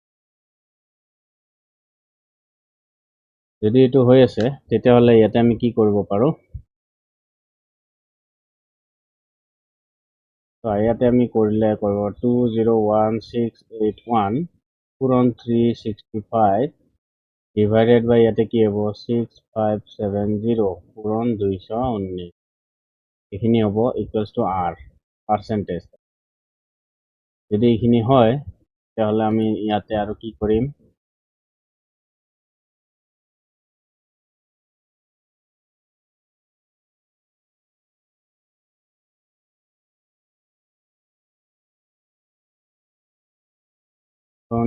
যদি এইটো হৈ আছে তেতিয়াহ'লে ইয়াতে আমি কি কৰিব পাৰোঁ, ইয়াতে আমি কৰিলে কৰিব 201681 পূৰণ 365 ডিভাইডেড বাই ইয়াতে কি হ'ব 6570 পূৰণ 219, এইখিনি হ'ব ইকুৱেলছ টু R পাৰ্চেণ্টেজ। যদি এইখিনি হয় তেতিয়াহ'লে আমি ইয়াতে আৰু কি কৰিম,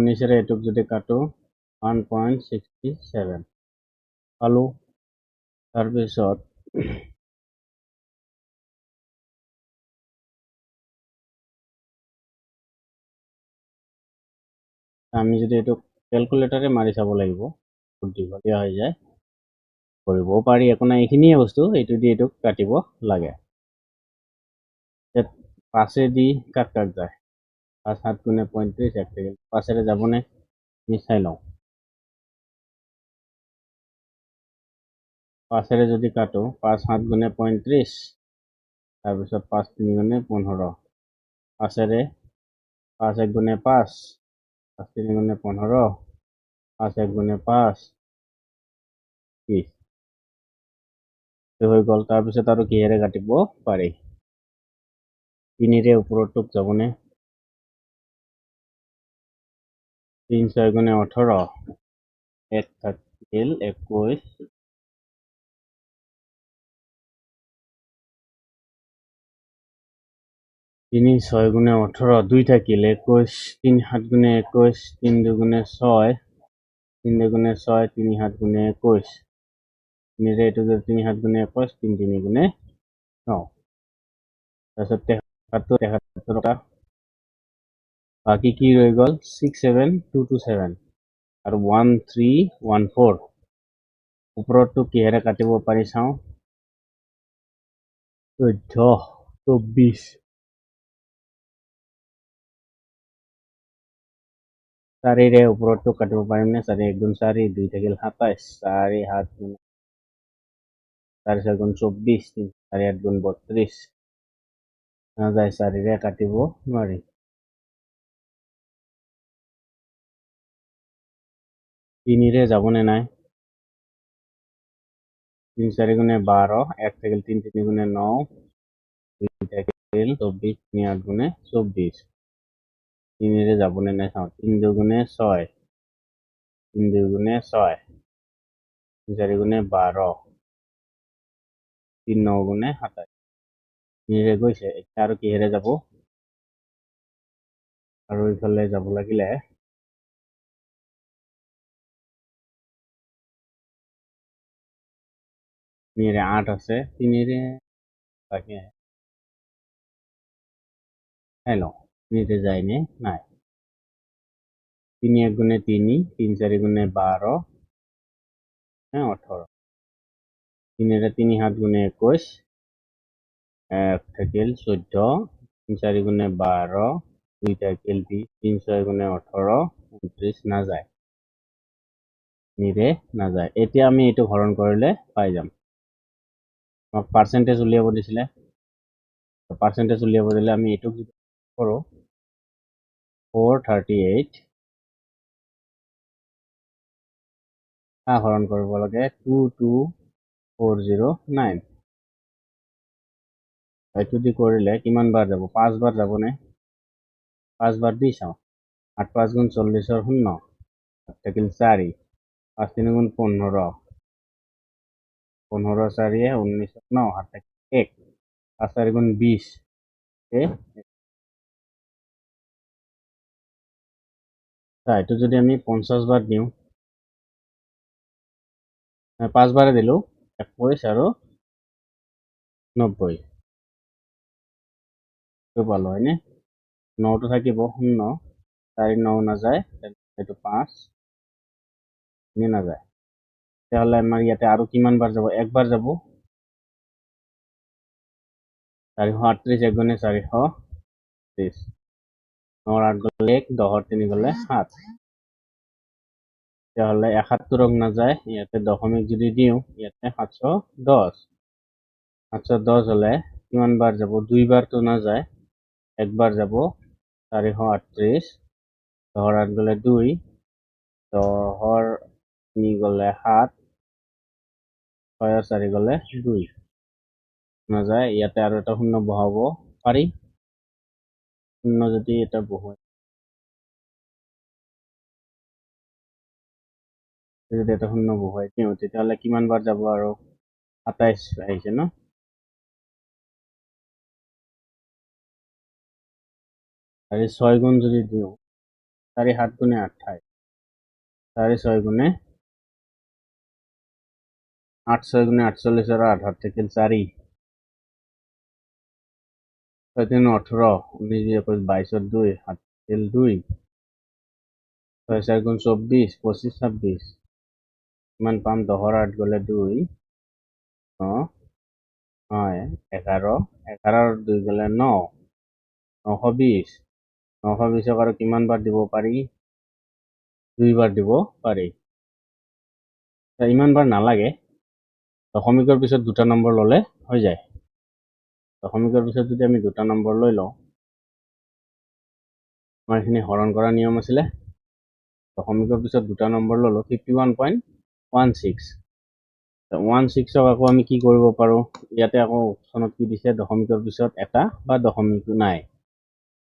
নিচেৰে এইটোক যদি কাটো 1.67 পালোঁ। তাৰপিছত আমি যদি এইটো কেলকুলেটাৰে মাৰি চাব লাগিব, বহুত দীঘলীয়া হৈ যায়, কৰিবও পাৰি, একো নাই, এইখিনিয়ে বস্তু, এইটো দি এইটোক কাটিব লাগে। 5 দি কাক কাক যায়, 5 7 গুণে 35, 1 থাকিল, 5 যাবনে আমি চাই লওঁ। 5 যদি কাটো 5 7 গুণে 35, তাৰপিছত 5 3 গুণে 15, 5 5 1 গুণে 5, 5 3 গুণে 15, 5 1 গুণে 5 30 হৈ গ'ল। তাৰপিছত আৰু কিহেৰে কাটিব পাৰি, 3 ওপৰটোক যাবনে, 3 6 গুণে 18, 1 থাকিল 21, 3 6 গুণে 18, 2 থাকিল 21, 3 7 গুণে 21, 3 2 গুণে 6, 3 2 গুণে 6, 3 7 গুণে 21, 3 এইটো 3 7 গুণে 21, 3 3 গুণে 9, তাৰপিছত 73 টকা, বাকী কি ৰৈ গ'ল 67227 আৰু 1314, ওপৰতটো কিহেৰে কাটিব পাৰি চাওঁ, 14 24, 4 ওপৰতটো কাটিব পাৰিম নে, 4 1 গুণ 4, 2 থাকিল 27, 4 7 গুণ 4 6 গুণ 24, 4 8 গুণ 32, নাযায়, 4 কাটিব নোৱাৰি। 3 যাবনে নাই, 3 4 গুণে 12, 1 থাকিল 3 3 গুণে 9, 2 থাকিল 24, 3 8 গুণে 24, 3 যাবনে নাই চাওঁ, 3 2 গুণে 6, 3 2 গুণে 6, 3 4 গুণে 12, 3 9 গুণে 27, 3 গৈছে, এতিয়া আৰু কিহেৰে যাব, আৰু ইফালে যাব লাগিলে 3 8 আছে, 3 বাকী চাই লওঁ 3 যায়নে নাই, 3 1 গুণে 3, 3 4 গুণে 12, 18, 3 3 7 গুণে 21, 1 থাকিল 14, 3 4 গুণে 12, 2 থাকিল 20, 3 6 গুণে 18, 29, নাযায়, নাযায়। এতিয়া আমি এইটো হৰণ কৰিলে পাই যাম, আমাক পাৰ্চেণ্টেজ উলিয়াব দিছিলে, পাৰ্চেণ্টেজ উলিয়াব দিলে আমি এইটোক যদি কৰোঁ 438 হৰণ কৰিব লাগে 2 2 409 এইটো দি কৰিলে কিমান বাৰ যাব 5 বাৰ যাব নে 5 বাৰ দি চাওঁ 8 5 গুণ 40 শূন্য থাকিল 4 5 3 গুণ 15 15 4 19 9 হাত থাকিল 1 5 4 গুণ 20 এইটো যদি আমি 50 বাৰ দিওঁ 5 বাৰে দিলো 21 আৰু 90 পালো হয়নে 9টো থাকিব 0 4 9 নাযায় এইটো 5 নাযায় তেতিয়াহ'লে আমাৰ ইয়াতে আৰু কিমান বাৰ যাব একবাৰ যাব 438 এগুণে 430 9 8 গ'লে 1 10 3 গ'লে 7 তেতিয়াহ'লে 71 নাযায় ইয়াতে দশমিক যদি দিওঁ ইয়াতে 710 710 হলে কিমান বাৰ যাব দুইবাৰটো নাযায় একবাৰ যাব 438 10 8 গ'লে 2 10 3 গ'লে 7 6 4 গ'লে 2 নাযায় ইয়াতে আৰু এটা শূন্য বহাব পাৰি শূন্য যদি এটা বহুৱাই যদি এটা শূন্য বহুৱাই দিওঁ তেতিয়াহ'লে কিমান বাৰ যাব আৰু 27 আহিছে ন আৰু 6 গুণ যদি দিওঁ 4 7 গুণে 28 4 6 গুণে 8 6 গুণে 48 আৰু 8 থাকিল 4 6 3 18 19 22 2 7 থাকিল 2 6 4 গুণ 24 25 26 কিমান পাম 10 8 গ'লে 2 9 11 11 2 গ'লে 9 920 920 আৰু কিমান বাৰ দিব পাৰি দুইবাৰ দিব পাৰি ইমান বাৰ নালাগে দশমিকৰ পিছত দুটা নম্বৰ ললে হৈ যায় দশমিকৰ পিছত যদি আমি দুটা নম্বৰ লৈ লওঁ আমাৰ এইখিনি হৰণ কৰা নিয়ম আছিলে দশমিকৰ পিছত দুটা নম্বৰ ললো 51.16 16ক আকৌ আমি কি কৰিব পাৰো ইয়াতে আকৌ অপচনত কি দিছে দশমিকৰ পিছত এটা বা দশমিক নাই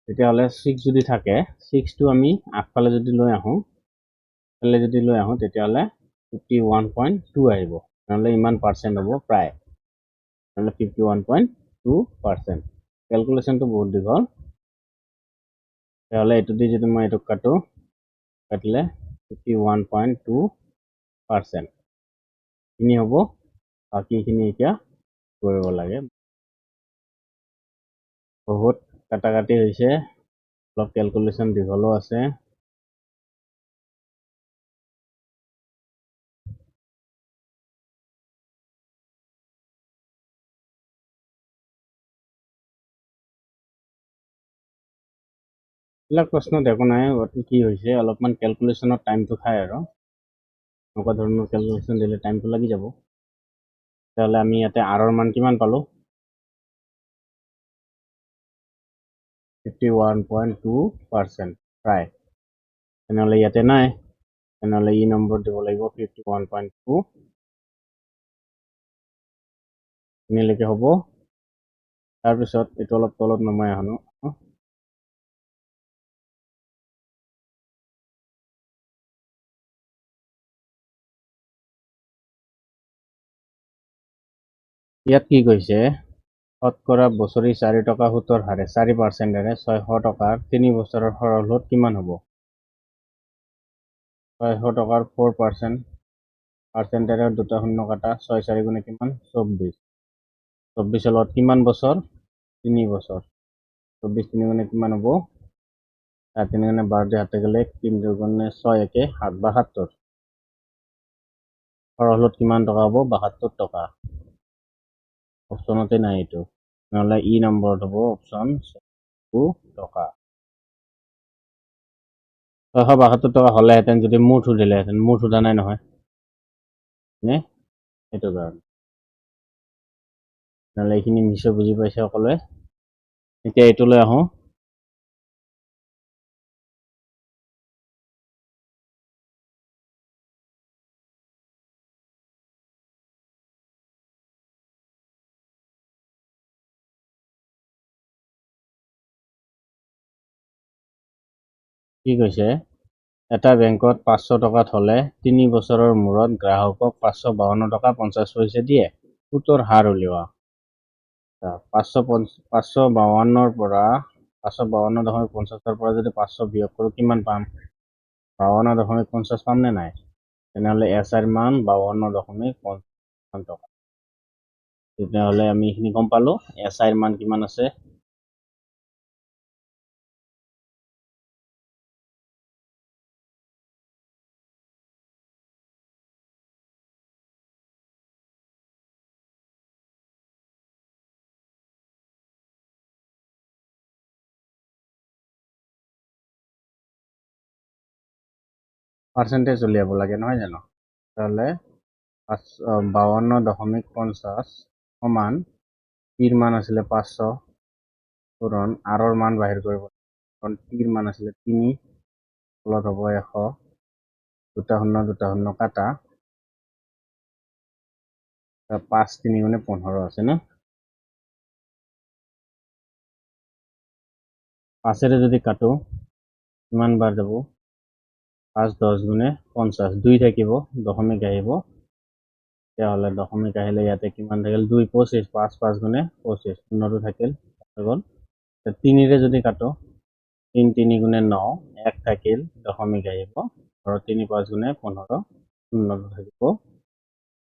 তেতিয়াহ'লে 6 যদি থাকে 6টো আমি আগফালে যদি লৈ আহো তেতিয়াহ'লে 51.2 আহিব নহ'লে ইমান পাৰ্চেণ্ট হ'ব প্ৰায় নহ'লে 51.2% কেলকুলেশ্যনটো বহুত দীঘল তেতিয়াহ'লে এইটো দি যদি মই এইটো কাটিলে 51.2% এইখিনি হ'ব বাকীখিনি এতিয়া কৰিব লাগে বহুত কাটাকাটি হৈছে অলপ কেলকুলেশ্যন দীঘলো আছে এইবিলাক প্ৰশ্নত একো নাই কি হৈছে অলপমান কেলকুলেশ্যনত টাইমটো খায় আৰু এনেকুৱা ধৰণৰ কেলকুলেশ্যন দিলে টাইমটো লাগি যাব তেতিয়াহ'লে আমি ইয়াতে আৰৰ মান কিমান পালো 51.2% প্ৰায় তেনেহ'লে ইয়াতে নাই তেনেহ'লে ই নম্বৰ দিব লাগিব 51.2 এনেলৈকে হ'ব তাৰপিছত এইটো অলপ তলত নমাই আনো ইয়াত কি কৈছে শতকৰা বছৰি 4 টকা সুতৰ হাৰে 4%ৰে 600 টকাৰ 3 বছৰৰ সৰল সুত কিমান হ'ব 600 টকাৰ 4% পাৰ্চেণ্টেৰে দুটা শূন্য কাটা 6 4 গুণে কিমান 24 24 লগত কিমান বছৰ 3 বছৰ 24 3 গুণে কিমান হ'ব 3 গুণে 12 হাতে গ'লে 3 গুণে 6 একে 7 72 সৰল সুত কিমান টকা হ'ব 72 টকা অপশ্যনতে নাই এইটো নহ'লে ই নম্বৰত হ'ব অপশ্যন 2 টকা 672 টকা হ'লেহেঁতেন যদি মুঠ সুধিলেহেঁতেন মুঠ সোধা নাই নহয় নে সেইটো কাৰণে নহ'লে এইখিনি নিশ্চয় বুজি পাইছে সকলোৱে এতিয়া এইটোলৈ আহোঁ কি কৈছে, এটা বেংকত 500 টকা থলে 3 বছৰৰ মূৰত গ্ৰাহকক 552 টকা 50 পইচা দিয়ে। সুতৰ হাৰ উলিওৱা। 552ৰ পৰা 552.50 পৰা যদি 500 বিয়োগ কৰোঁ কিমান পাম? 52.50 পাম নে নাই? তেনেহ'লে SI ৰ মান 52.50 টকা। তেতিয়াহ'লে আমি এইখিনি গম পালো SI ৰ মান কিমান আছে। পাৰ্চেণ্টেজ উলিয়াব লাগে নহয় জানো? তেতিয়াহ'লে 52.50 সমান পিৰ মান আছিলে 500 পূৰণ আৰৰ মান বাহিৰ কৰিব, কাৰণ পিৰ মান আছিলে 3, ফলত হ'ব 100, 2 শূন্য কাটা 5 3 গুণে 15 আছে না? 5ৰে যদি কাটো কিমান বাৰ যাব? 5 10 গুণে 50, 2 থাকিব, দশমিক আহিব। তেতিয়াহ'লে দশমিক আহিলে ইয়াতে কিমান থাকিল? 2 25, 5 5 গুণে 25, 15টো থাকিল, হৈ গ'ল। 3ৰে যদি কাটো 3 3 গুণে 9, 1 থাকিল, দশমিক আহিব, আৰু 3 5 গুণে 15, 0টো থাকিব।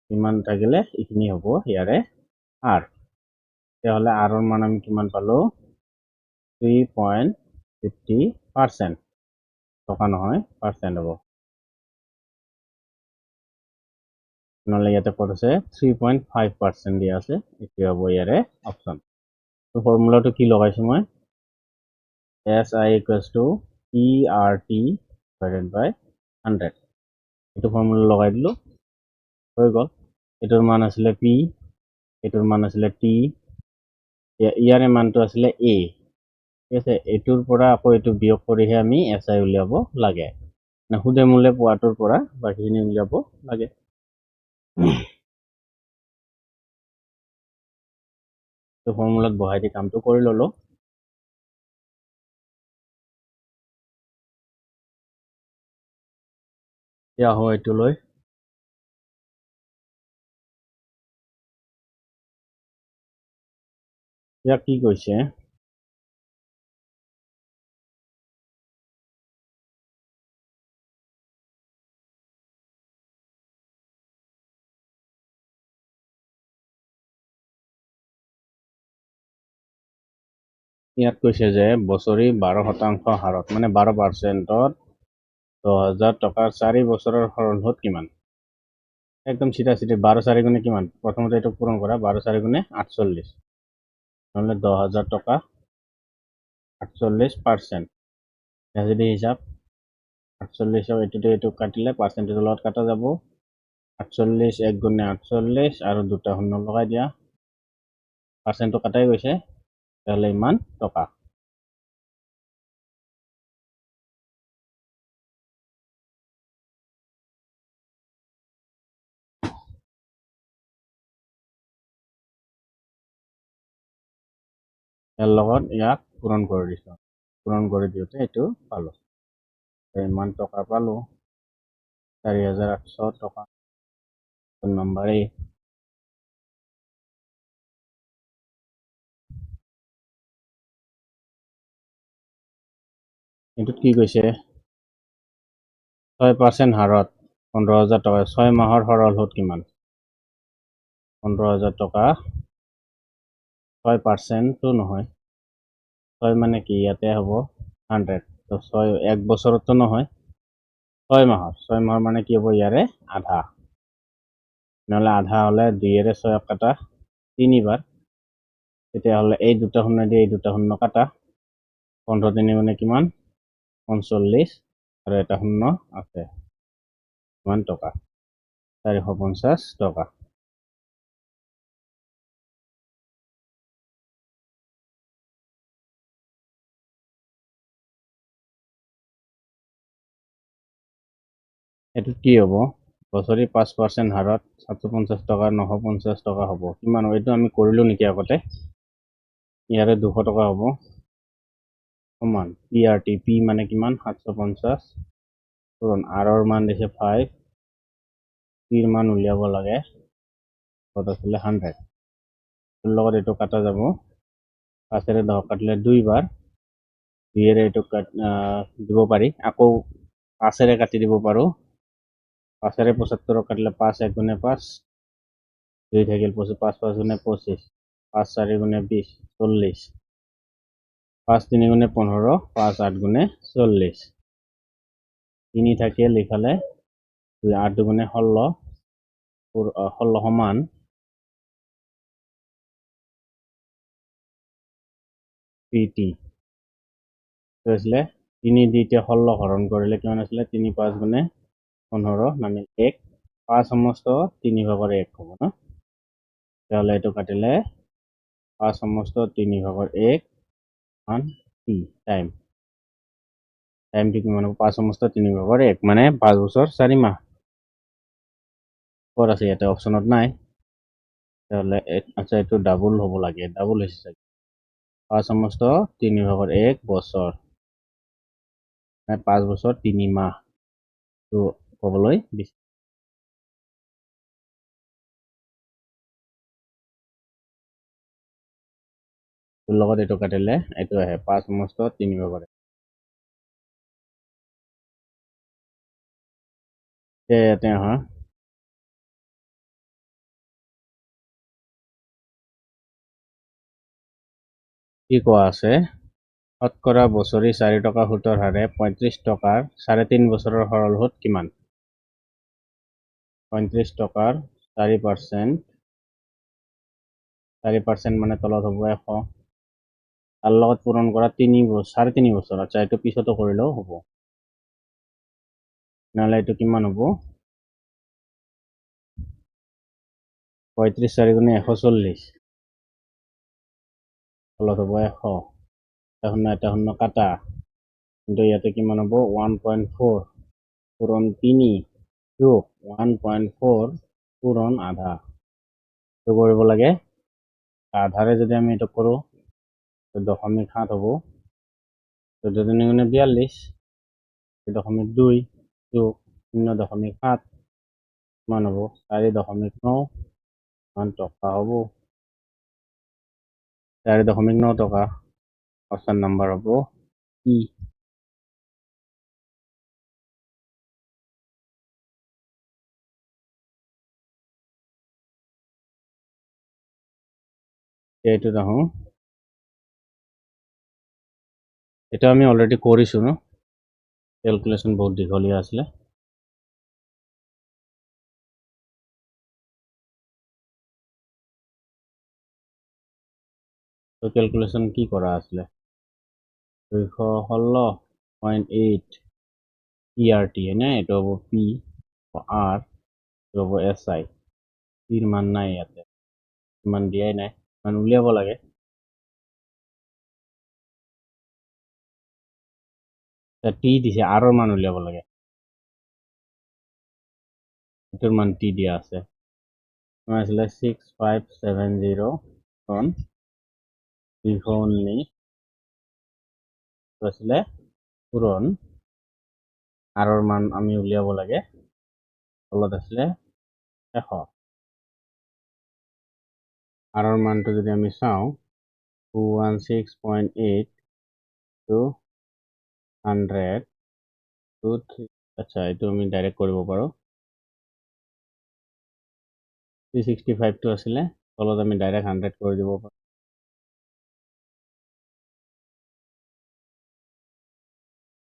কিমান থাকিলে এইখিনি হ'ব ইয়াৰে আৰ। তেতিয়াহ'লে আৰৰ মান আমি কিমান পালো? 3.50%, টকা নহয় পাৰ্চেণ্ট হ'ব। নহ'লে ইয়াতে ক'ত আছে? 3.5% দিয়া আছে, এইটোৱে হ'ব ইয়াৰে অপশ্যন। তো ফৰ্মুলাটো কি লগাইছো মই? SI = PRT / 100, এইটো ফৰ্মুলা লগাই দিলো, হৈ গ'ল। এইটোৰ মান আছিলে P, এইটোৰ মান আছিলে T, ইয়াৰে মানটো আছিলে A, ঠিক আছে। এইটোৰ পৰা আকৌ এইটো বিয়োগ কৰিহে আমি SI উলিয়াব লাগে, সুদে মূলে পোৱাটোৰ পৰা বাকীখিনি উলিয়াব লাগে। তো ফৰ্মুলাত বহাই দি কামটো কৰি ললো। এতিয়া আহো এইটোলৈ। ইয়াক কি কৈছে? ইয়াত কৈছে যে বছৰি 12% হাৰত, মানে 12%ত 10,000 টকাৰ 4 বছৰৰ সৰল সুদ কিমান? একদম চিধা চিধি 12 4 গুণে কিমান? প্ৰথমতে এইটো পূৰণ কৰা, 12 4 গুণে 48, নহ'লে 10,000 টকা 48%। যদি হিচাপ 48ক এইটো কাটিলে পাৰ্চেণ্টেজৰ লগত কাটা যাব, 48 1 গুণে 48 আৰু 2টা শূন্য লগাই দিয়া, পাৰ্চেণ্টটো কাটাই গৈছে, তেতিয়াহ'লে ইমান টকা। ইয়াৰ লগত ইয়াক পূৰণ কৰি দিছোঁ, পূৰণ কৰি দিওঁতে এইটো পালোঁ, ইমান টকা পালোঁ, 4,800 টকা। Number A। এইটোত কি কৈছে? 6% হাৰত 15,000 টকা, 6 মাহৰ সৰল সুদ কিমান? 15,000 টকা, 6%টো নহয়, 6 মানে কি? ইয়াতে হ'ব 100, তো 6 1 বছৰততো নহয়, 6 মাহৰ মানে কি হ'ব? ইয়াৰে আধা, নহ'লে আধা হ'লে 2ৰে 6 কাটা 3 বাৰ, তেতিয়াহ'লে এই 2টা শূন্য দিয়ে এই 2টা শূন্য কাটা, 15 3 গুণে কিমান? 45, আৰু এটা শূন্য আছে, কিমান টকা? 450 টকা। এইটোত কি হ'ব? বছৰি 5% হাৰত 750 টকা 950 টকা হ'ব, কিমান হ'ব? এইটো আমি কৰিলোঁ নেকি আগতে? ইয়াৰে 200 টকা হ'ব। সমান PRT, P মানে কিমান 750 পূৰণ R ৰ মান দিছে 5, P ৰ মান উলিয়াব লাগে কত আছিলে 100, তোৰ লগত এইটো কাটা যাব, 5 ৰে 10 কাটিলে 2 বাৰ, 2 ৰে এইটো দিব পাৰি, আকৌ 5 ৰে কাটি দিব পাৰো, 5 ৰে 75 কাটিলে 5 1 গুণে 5, 2 থাকিল 5 5 গুণে 25, 5 4 গুণে 20 40, 5 3 গুণে 15, 5 8 গুণে 40, 3 থাকিল ইফালে 2 8 গুণে 16, 16 সমান PT আছিলে 3 দি এতিয়া 16 হৰণ কৰিলে কিমান আছিলে 3 5 গুণে 15 নামিল 1, 5 সমস্ত 3 ভাগৰ 1 হ'ব ন, তেতিয়াহ'লে এইটো কাটিলে 5 সমস্ত 3 ভাগৰ 1 মান T টাইমটো কিমান হ'ব 5 সমস্ত 3 ভাগৰ 1 মানে 5 বছৰ 4 মাহ, ক'ত আছে ইয়াতে অপশ্যনত নাই, তেতিয়াহ'লে আচ্ছা এইটো ডাবল হ'ব লাগে, ডাবল হৈছে চাগে 5 সমস্ত 3 ভাগৰ 1 বছৰ, 5 বছৰ 3 মাহ তো ক'বলৈ বিচাৰিছোঁ। তোৰ লগত এইটো কাটিলে এইটো আহে 5 সমস্ত 3 ভাগৰ 1, ইয়াতে আহা কি কোৱা আছে, শতকৰা বছৰি 4 টকা সুতৰ হাৰে 35 টকাৰ 3.5 বছৰৰ সৰল সুত কিমান? 35 টকাৰ 4%, 4% মানে তলত হ'ব 100, তাৰ লগত পূৰণ কৰা 3.5 বছৰ, আচ্ছা এইটো পিছতো কৰিলেও হ'ব, নহ'লে এইটো কিমান হ'ব 35 4 গুণে 140, তলত হ'ব 100, এটা শূন্য কাটা, কিন্তু ইয়াতে কিমান হ'ব 1.4 পূৰণ 3 যোগ 1.4 পূৰণ আধা, এইটো কৰিব লাগে, আধাৰে যদি আমি এইটো কৰোঁ 0.7 হ'ব, 14 গুণে 42, 0.2 যোগ 0.7 কিমান হ'ব 4.9 মান টকা হ'ব, 4.9 টকা, অপশ্যন নাম্বাৰ হ'ব E। এইটো আহোঁ, এটা আমি অলৰেডি কৰিছোঁ ন, ক্যালকুলেশন বহুত দীঘলীয়া আছিলে, তো ক্যালকুলেশন কি কৰা আছিলে 216.8 PRT না, এটা হ'ব P R, এটা হ'ব SI, P ৰ মান নাই ইয়াতে, মান দিয়াই নাই, মান উলিয়াব লাগে, T দিছে R ৰ মান উলিয়াব লাগে, এটোৰ মান T দিয়া আছে, কিমান আছিলে 6570 খন 219 আছিলে পূৰণ R ৰ মান আমি উলিয়াব লাগে, তলত আছিলে 100, R ৰ মানটো যদি আমি চাওঁ 216.8 to 100 to 3, আচ্ছা এইটো আমি ডাইৰেক্ট কৰিব পাৰো, 365 টো আছিলে, তলত আমি ডাইৰেক্ট 100 কৰি দিব পাৰো,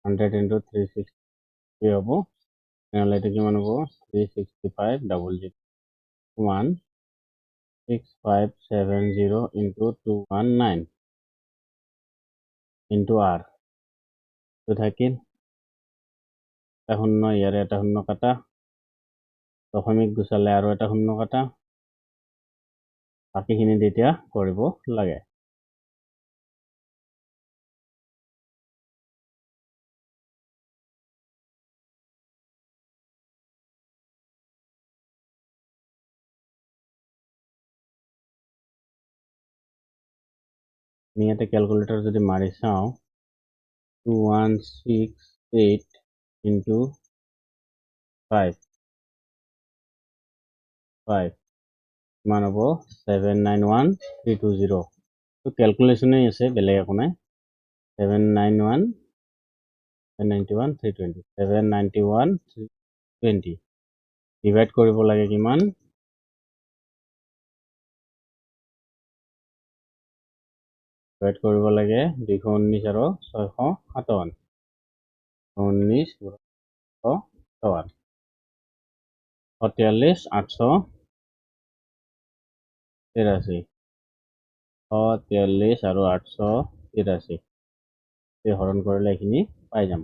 100 into 360 হ'ব, তেনেহ'লে এইটো কিমান হ'ব 365 6570 into 219 into R, তো থাকিল এটা শূন্য, ইয়াৰে এটা শূন্য কাটা, দশমিক গুচালে আৰু এটা শূন্য কাটা, বাকীখিনি এতিয়া কৰিব লাগে, আমি ইয়াতে ক্যালকুলেটৰ যদি মাৰি চাওঁ 2168 into 5 কিমান হ'ব 791320 তো ক্যালকুলেশনই আছে বেলেগ একো নাই 791 ডিভাইড কৰিব লাগে কিমান ডিভাইড কৰিব লাগে 219 আৰু 657 19 657 43 883 143 আৰু 883 হৰণ কৰিলে এইখিনি পাই যাম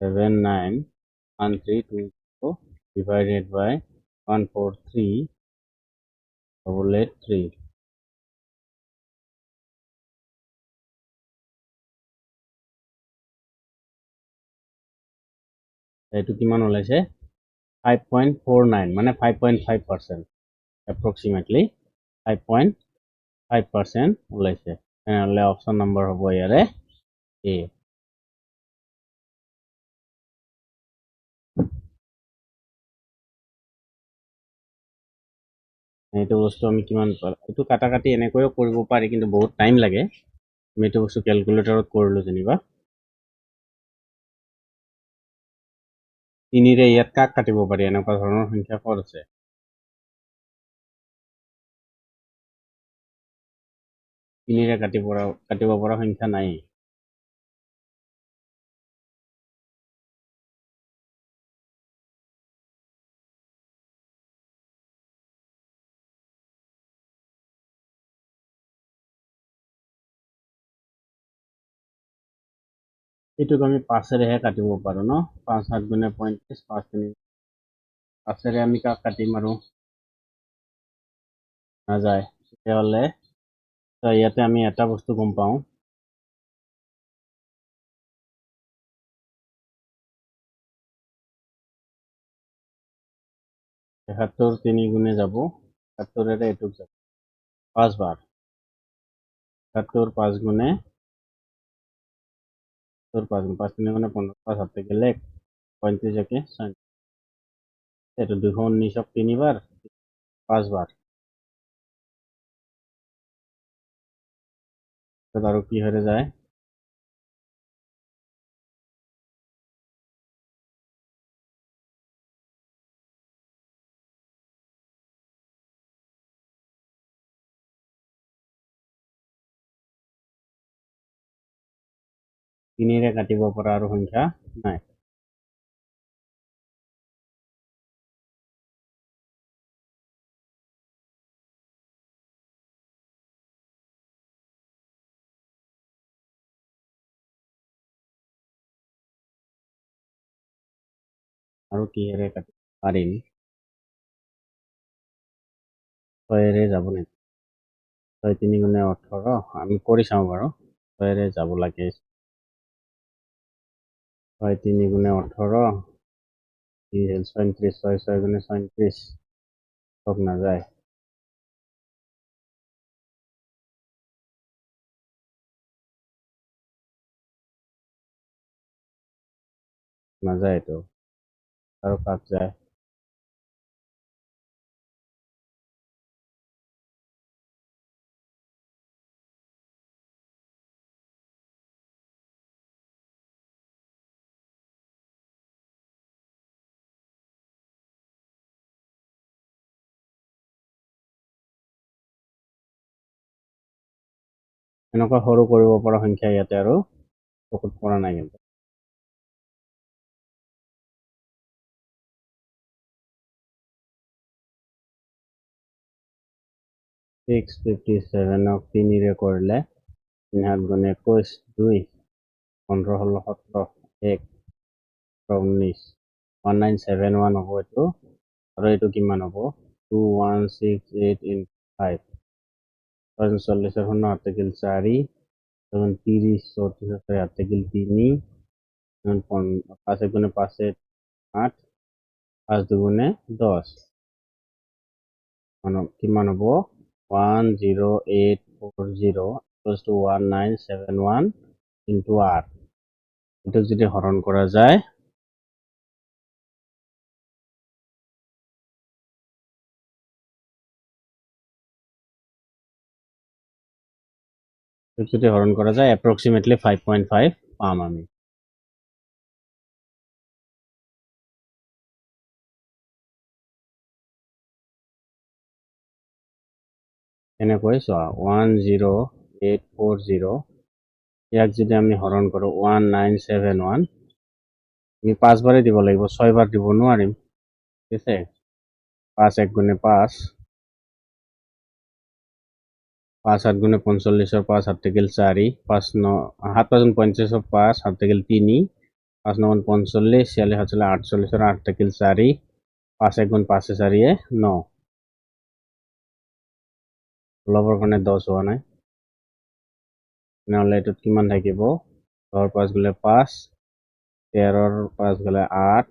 79132 divided by 143,883 এইটো কিমান ওলাইছে 5.49 মানে 5.5% approximately 5.5% ওলাইছে তেনেহ'লে অপচন নম্বৰ হ'ব ইয়াৰে এ এইটো বস্তু আমি কিমান এইটো কাটা কাটি এনেকৈও কৰিব পাৰি কিন্তু বহুত টাইম লাগে আমি এইটো বস্তু ক্যালকুলেটৰত কৰিলো যেনিবা 3ৰে ইয়াত কাক কাটিব পাৰি এনেকুৱা ধৰণৰ সংখ্যা ক'ত আছে 3ৰে কাটিব পৰা সংখ্যা নাই এইটোক আমি 5ৰেহে কাটিব পাৰো ন 5 7 গুণে 35 5 3 5ৰে আমি কাক কাটিম আৰু নাযায় তেতিয়াহ'লে ইয়াতে আমি এটা বস্তু গম পাওঁ 71 3 গুণে যাব 71ৰে এইটোক যাব 5 বাৰ 71 5 গুণে 5 3 গুণে 15 5 হাতে গেলে 35 একে 37 এইটো 219 3 বাৰ 5 বাৰ আৰু কি হয়ে যায় তিনিৰে কাটিব পৰা আৰু সংখ্যা নাই 6ৰে যাব নেকি 6 3 গুণে 18 আমি কৰি চাওঁ বাৰু 6ৰে যাব লাগে 6 3 গুণে 18 37 6 6 গুণে 37 নাযায় এইটো আৰু কাট যায় এনেকুৱা সৰু কৰিব পৰা সংখ্যা ইয়াতে আৰু চকুত পৰা নাই কিন্তু 657 3ৰে কৰিলে 3 7 গুণে 21 2 15 16 17 1 19 1971 হ'ব এইটো আৰু এইটো কিমান হ'ব 2168 into 5 45 শূন্য হাতে গেল 4 তখন 30 34 হাতে গেল 3 5 গুণে 5 8 5 দুগুণে 10 কিমান হ'ব 10840 ইকুয়ালস টু 1971 ইন্টু r, এটুক যদি হরণ করা যায় যদি হরণ করা যায় অ্যাপ্রক্সিমেটলি 5.5 পাম আমি। এনেকৈ চোৱা 10840 ইয়াক যদি আমি হৰণ কৰোঁ 1971, আমি 5 বাৰে দিব লাগিব, 6 বাৰ দিব নোৱাৰিম, ঠিক আছে। 5 1 গুণে 5, 5 7 গুণে 45, 5 7 থাকিল 4, 5 9 7 5 50, 5 7 থাকিল 3, 5 9 45, 46 7 48, 8 থাকিল 4, 5 1 গুণ 5 4 9, লবৰ কাৰণে 10 হোৱা নাই, তেনেহ'লে এইটোত কিমান থাকিব? 10 5 গ'লে 5, 13 5 গ'লে 8,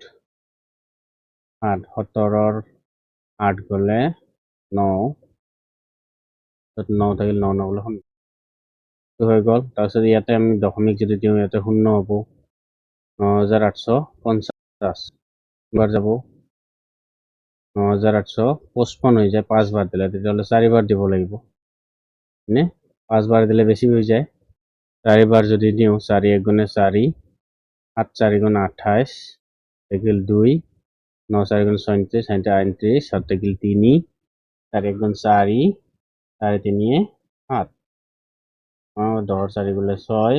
8 17 8 গ'লে 9, 9 থাকিল 9 9 গ'লে 0 হৈ গ'ল। তাৰপিছত ইয়াতে আমি দশমিক যদি দিওঁ ইয়াতে 0 হ'ব, 9850 বাৰ যাব, 9855 হৈ যায় 5 বাৰ দিলে, তেতিয়াহ'লে 4 বাৰ দিব লাগিব, হয়নে? 5 বাৰ দিলে বেছি হৈ যায়, 4 বাৰ যদি দিওঁ 4 1 গুণে 4, 7 4 গুণ 28 থাকিল 2, 9 4 গুণ 37 39, 7 থাকিল 3, 4 1 গুণ 4, 4 3 7, 10 4 গ'লে 6,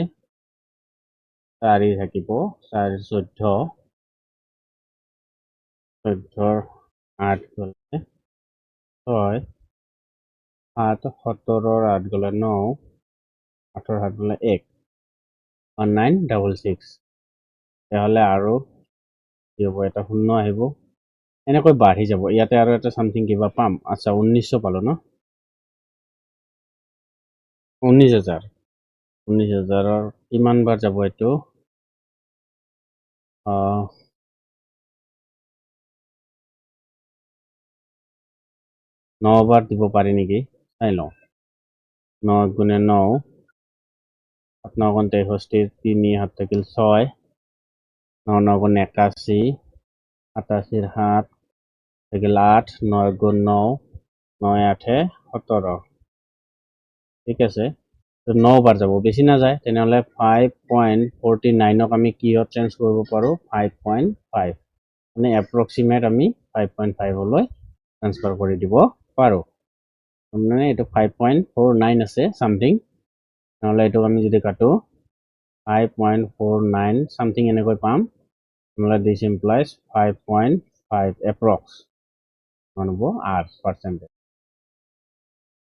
4 থাকিব 4 14, 14 8 গ'লে 6, 7 17 8 গ'লে 9, 8 7 গ'লে 1, 1966, তেতিয়াহ'লে আৰু কি হ'ব? এটা 0 আহিব, এনেকৈ বাঢ়ি যাব। ইয়াতে আৰু এটা সামথিং কিবা পাম। আচ্ছা 1900 পালো ন, 19000, 19000ৰ কিমান বাৰ যাব এইটো? 9 বাৰ দিব পাৰি নেকি, চাই লওঁ। 9 গুণে 9, 7 9 গুণ 63, 3 7 থাকিল 6, 9 9 গুণ 81, 87 7 থাকিল 8, 9 গুণ 9, 9 8 17, ঠিক আছে। তো 9 বাৰ যাব, বেছি নাযায়, তেনেহ'লে 5.49ক আমি কিহত চেঞ্জ কৰিব পাৰোঁ? 5.5, মানে এপ্ৰক্সিমেট আমি 5.5লৈ ট্ৰান্সফাৰ কৰি দিব পাৰোঁ। মানে এইটো 5.49 আছে সামথিং, নহ'লে এইটোক আমি যদি কাটো 5.49 সামথিং এনেকৈ পাম, নহ'লে দিছ ইমপ্লাইজ 5.5 এপ্ৰক্স হ'ব r পাৰ্চেণ্টেজ,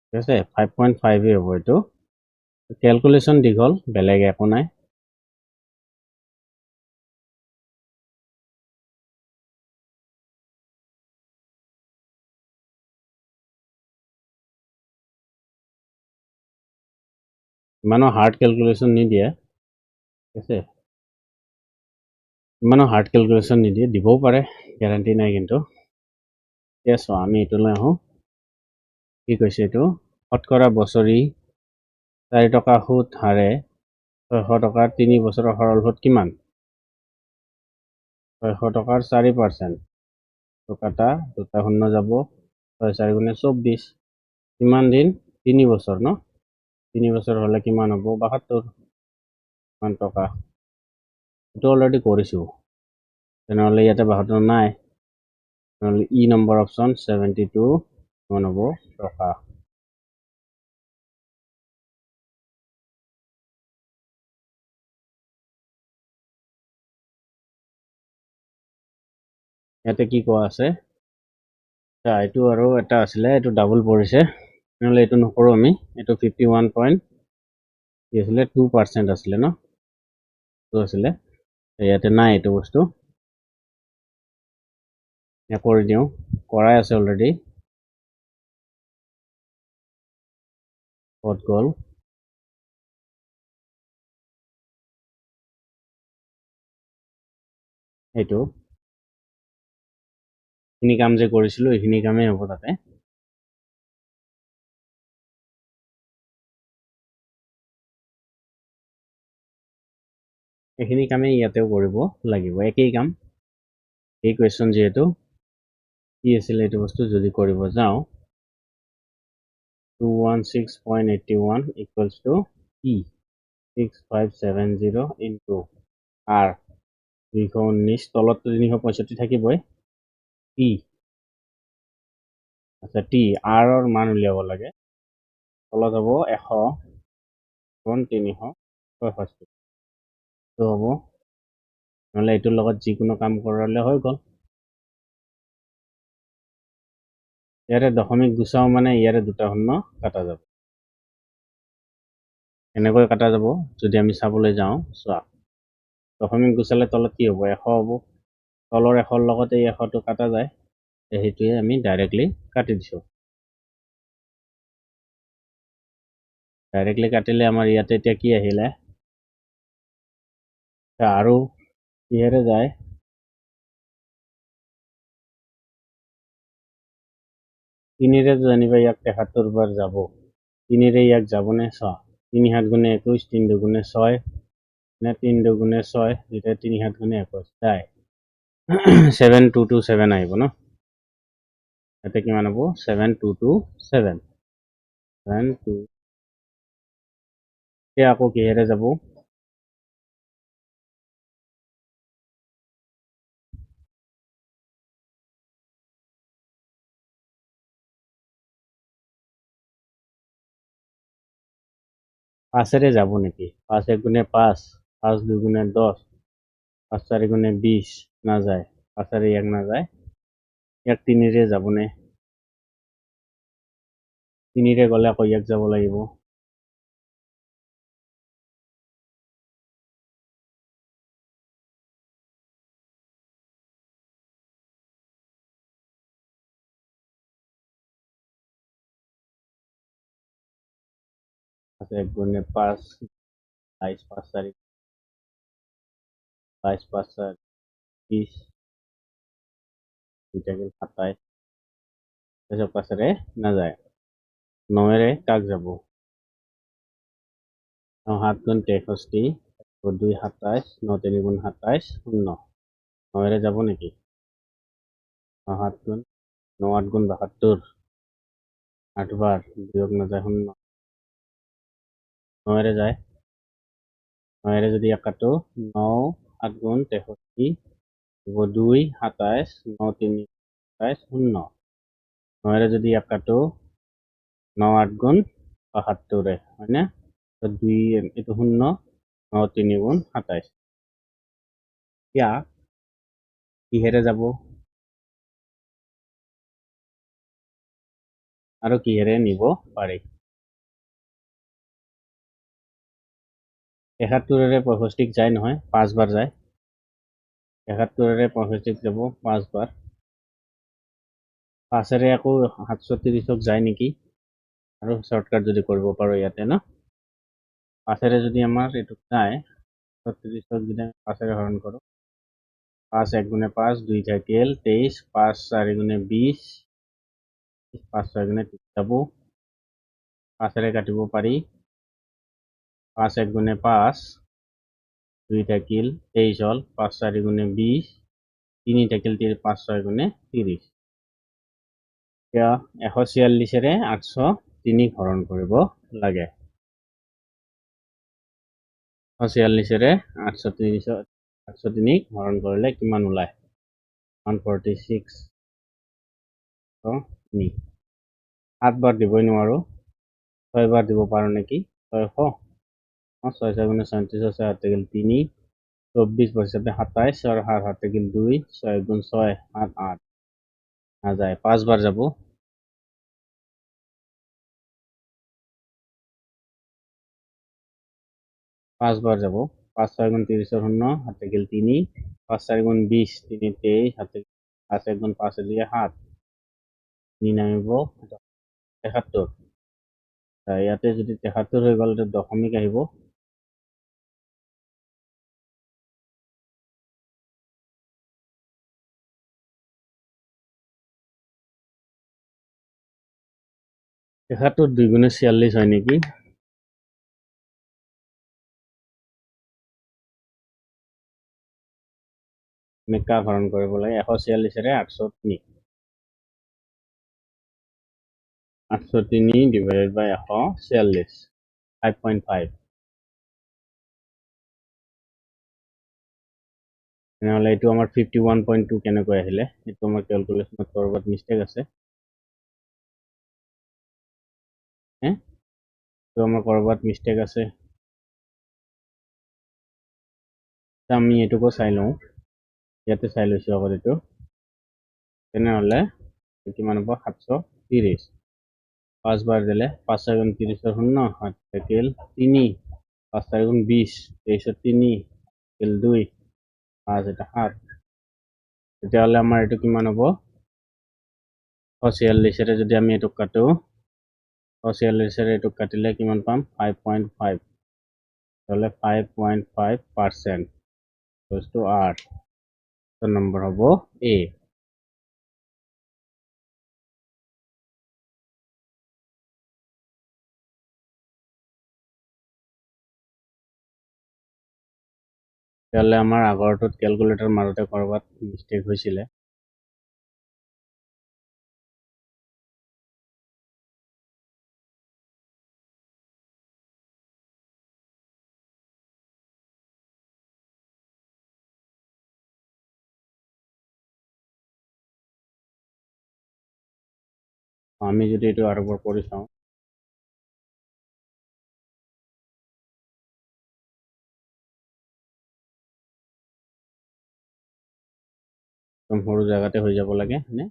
ঠিক আছে। 5.5 হ'ব এইটো। ক্যালকুলেশন দীঘল, বেলেগ একো নাই। ইমানো হাৰ্ড ক্যালকুলেশন নিদিয়ে, ঠিক আছে। ইমানো হাৰ্ড ক্যালকুলেশন নিদিয়ে, দিবও পাৰে, গ্যাৰাণ্টি নাই কিন্তু। ঠিক আছে, আমি এইটোলৈ আহোঁ। কি কৈছে এইটো? শতকৰা বছৰি 4 টকা সুদ হাৰে 600 টকাৰ 3 বছৰৰ সৰল সুদ কিমান? 600 টকাৰ 4%, টকাটা দুটা শূন্য যাব, 6 4 গুণে 24, কিমান দিন? 3 বছৰ ন, 3 বছৰ হ'লে কিমান হ'ব? 72 মান টকা। এইটো অলৰেডি কৰিছোঁ, তেনেহ'লে ইয়াতে 72 নাই, নহ'লে ই নম্বৰ অপশ্যন 72 কিমান হ'ব? টকা। ইয়াতে কি কোৱা আছে? এইটো আৰু এটা আছিলে, এইটো ডাবল পৰিছে, নহ'লে এইটো নকৰোঁ আমি। এইটো 51.2% আছিলে ন, এইটো আছিলে, ইয়াতে নাই এইটো বস্তু, কৰি দিওঁ, কৰাই আছে অলৰেডি। ক'ত গ'ল? এইটো এইখিনি কাম যে কৰিছিলোঁ, এইখিনি কামেই হ'ব তাতে। এইখিনি কামেই ইয়াতেও কৰিব লাগিব, একেই কাম। এই কুৱেশ্যন যিহেতু কি আছিলে এইটো বস্তু যদি কৰিব যাওঁ 216.81 equals to E 6570 into R 219 তলততো 365 থাকিবই T আচ্ছা T R ৰ মান উলিয়াব লাগে তলত হ'ব 100 গুণ 365 তো হ'ব নহ'লে এইটোৰ লগত যিকোনো কাম কৰালে হৈ গ'ল ইয়াৰে দশমিক গুচাও মানে ইয়াৰে দুটা শূন্য কাটা যাব এনেকৈ কাটা যাব যদি আমি চাবলৈ যাওঁ চোৱা দশমিক গুচালে তলত কি হ'ব 100 হ'ব তলৰ 100ৰ লগত এই 100টো কাটা যায় সেইটোৱে আমি ডাইৰেক্টলি কাটি দিছোঁ ডাইৰেক্টলি কাটিলে আমাৰ ইয়াতে এতিয়া কি আহিলে আৰু কিহেৰে যায় তিনিৰে জানিবা ইয়াক 73 বাৰ যাব তিনিৰে ইয়াক যাবনে চোৱা 3 7 গুণে 21 3 দুগুণে 6 নে 3 দুগুণে 6 দুইটা 3 7 গুণে 21 যায় 7227 আহিব ন ইয়াতে কিমান হ'ব 7227 72 এতিয়া আকৌ কিহেৰে যাব পাঁচেৰে যাব নেকি 5 1 গুণে 5 5 2 গুণে 10 5 4 গুণে 20 নাযায় 5 4 1 নাযায় ইয়াক তিনিৰে যাবনে তিনিৰে গ'লে আকৌ ইয়াক যাব লাগিব এক গুণে 5 22 5 4 22 5 4 20 দুইটা গেল 27 তাৰপিছত 5ৰে নাযায় 9ৰে কাক যাব 7 গুণ 63 2 27 9 3 গুণ 27 শূন্য 9ৰে যাব নেকি 7 গুণ 9 8 গুণ 72 8 বাৰ বিয়োগ নাযায় শূন্য 9ৰে যায় 9ৰে যদি ইয়াক কাটো 9 8 গুণ 63 2 27 9 3 27 শূন্য 9ৰে যদি ইয়াক কাটো 9 8 গুণ 72 হয়নে তো 2 এইটো শূন্য 9 3 গুণ 27 এতিয়া কিহেৰে যাব আৰু কিহেৰে নিব পাৰি 71ৰে 65 যায় নহয় 5 বাৰ যায় 71ৰে 65 যাব 5 বাৰ 5ৰে আকৌ 730ক যায় নেকি আৰু শৰ্টকাট যদি কৰিব পাৰো ইয়াতে ন 5ৰে যদি আমাৰ এইটো যায় 730ক যদি 5ৰে হৰণ কৰো 5 1 গুণে 5 2 থাকিল 23 5 4 গুণে 20 5 6 গুণে 30 যাব 5ৰে কাটিব পাৰি 5 1 গুণে 5 2 থাকিল 23 হল 5 4 গুণে 20 3 থাকিল 5 6 গুণে 30 এতিয়া 146ৰে 803 হৰণ কৰিব লাগে 146ৰে 803 হৰণ কৰিলে কিমান ওলায় 146 7 বাৰ দিবই নোৱাৰো 6 বাৰ দিব পাৰো নেকি 600 6 6 গুণে 37 6 7 গেল 3 24 পঁচিছতে 27 আর 7 গেল 2 6 গুণ 6 7 8 না যায় 5 বার যাব 5 বার যাব 5 6 গুণ 30 শূন্য 7 গেল 3 5 4 গুণ 20 3 23 7 1 গুণ 5 দিয়ে 7 3 নামিব 73 ইয়াতে যদি 73 হৈ গ'ল দশমিক আহিব তেখেতৰ 2 গুণে 46 হয় নেকি আমি কাক হৰণ কৰিব লাগে 146ৰে 803 803 divided by 146 5.5 তেনেহ'লে এইটো আমাৰ 51.2 কেনেকৈ আহিলে এইটো আমাৰ কেলকুলেশ্যনত কৰবাত মিষ্টেক আছে এইটো আমাৰ কৰবাত মিষ্টেক আছে আমি এইটোকো চাই লওঁ ইয়াতে চাই লৈছোঁ আগত এইটো তেনেহ'লে কিমান হ'ব 730 5 বাৰ দিলে 5 4 গুণ 30 শূন্য 7 থাকিল 3 5 4 গুণ 20 23 3 থাকিল 2 5 এটা 7 তেতিয়াহ'লে আমাৰ এইটো কিমান হ'ব 146ৰে যদি আমি এইটোক কাটো 146ৰে এইটোক কাটিলে কিমান পাম 5.5 তাহলে 5.5% goes to R so number হব A তাহলে আমাৰ আগৰটোত ক্যালকুলেটৰ মাৰোতে কৰবাত মিস্টেক হৈছিলে আমি যদি এটো আৰু এবাৰ কৰি চাওঁ একদম সৰু জায়গাতে হৈ যাব লাগে হয়নে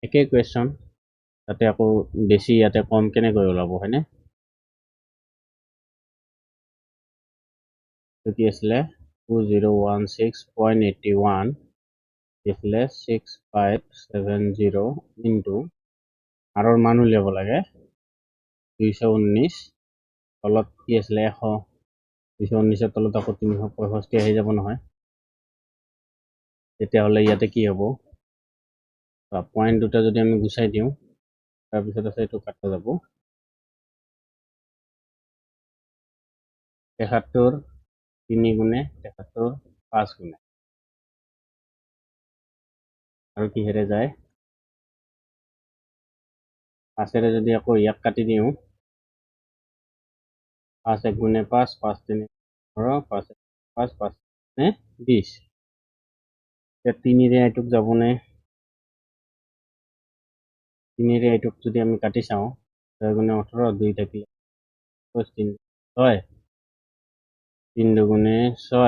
একে কোৱেশ্চন তাতে আকৌ বেছি ইয়াতে কম কেনেকৈ ওলাব হয়নে কি আছিলে 2016.81 আছিলে 6570 ইনটু আৰৰ মান উলিয়াব লাগে 219 তলত কি আছিলে 100 219 তলত আকৌ 365 আহি যাব নহয় তেতিয়াহ'লে ইয়াতে কি হ'ব পয়েন্ট দুটা যদি আমি গুছাই দিওঁ তাৰপিছত আছে এইটো কাটা যাব 73 3 গুণে 73 5 গুণে আৰু কিহেৰে যায় 5ৰে যদি আকৌ ইয়াক কাটি দিওঁ 5 1 গুণে 5 5 3 15 5 5 5 নে 20 এতিয়া 3ৰে এইটোক যাবনে 3ৰে এইটোক যদি আমি কাটি চাওঁ 6 গুণে 18 2 থাকিলে 3 6 3 দুগুণে 6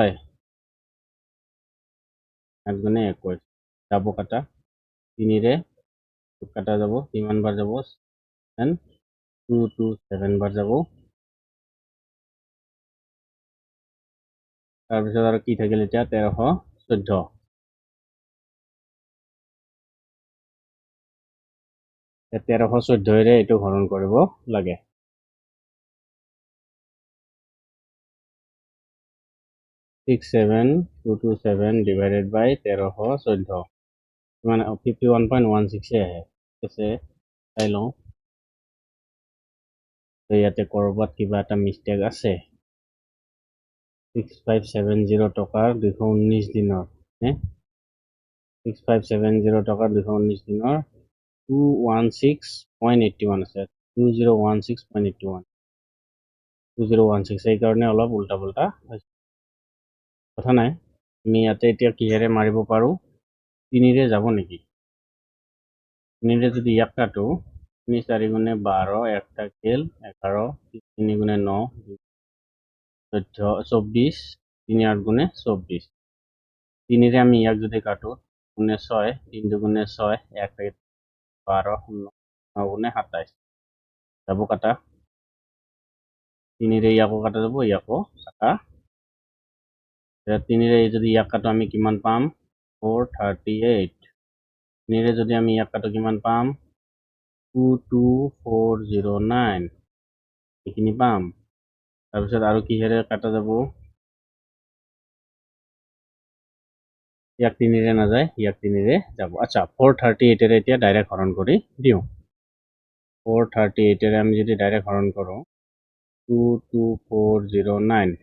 8 গুণে 21 যাব কাটা 3ৰে কাটা যাব কিমান বাৰ যাব 2 2 7 বাৰ যাব তাৰপিছত আৰু কি থাকিল এতিয়া 1314 1314ৰে এইটো হৰণ কৰিব লাগে 67227 divided by 1314 মানে 51.16 আহে আছে চাই লওঁ ইয়াতে কৰবাত কিবা এটা মিষ্টেক আছে 6570 টকাৰ 219 দিনৰ 6570 টকাৰ 219 দিনৰ 216.81 আছে 2016.81 2016 এই কাৰণে অলপ উল্টা পুল্টা হৈছে কথা নাই আমি ইয়াতে এতিয়া কিহেৰে মাৰিব পাৰো 3ৰে যাব নেকি 3ৰে যদি ইয়াক কাটো 3 4 গুণে 12 1 থাকিল 11 3 গুণে 9 14 24 3 8 গুণে 24 3ৰে আমি ইয়াক যদি কাটো গুণে 6 3 দুগুণে 6 1 থাকিল 12 9 গুণে 27 যাব কাটা 3ৰে ইয়াকো কাটা যাব ইয়াকো কাটা 3ৰে যদি ইয়াক কাটো আমি কিমান পাম 438 3ৰে যদি আমি ইয়াক কাটো কিমান পাম 22409 এইখিনি পাম তাৰপিছত আৰু কিহেৰে কাটা যাব ইয়াক 3ৰে নাযায় ইয়াক 3ৰে যাব আচ্ছা 438ৰে এতিয়া ডাইৰেক্ট হৰণ কৰি দিওঁ 438ৰে আমি যদি ডাইৰেক্ট হৰণ কৰোঁ 22409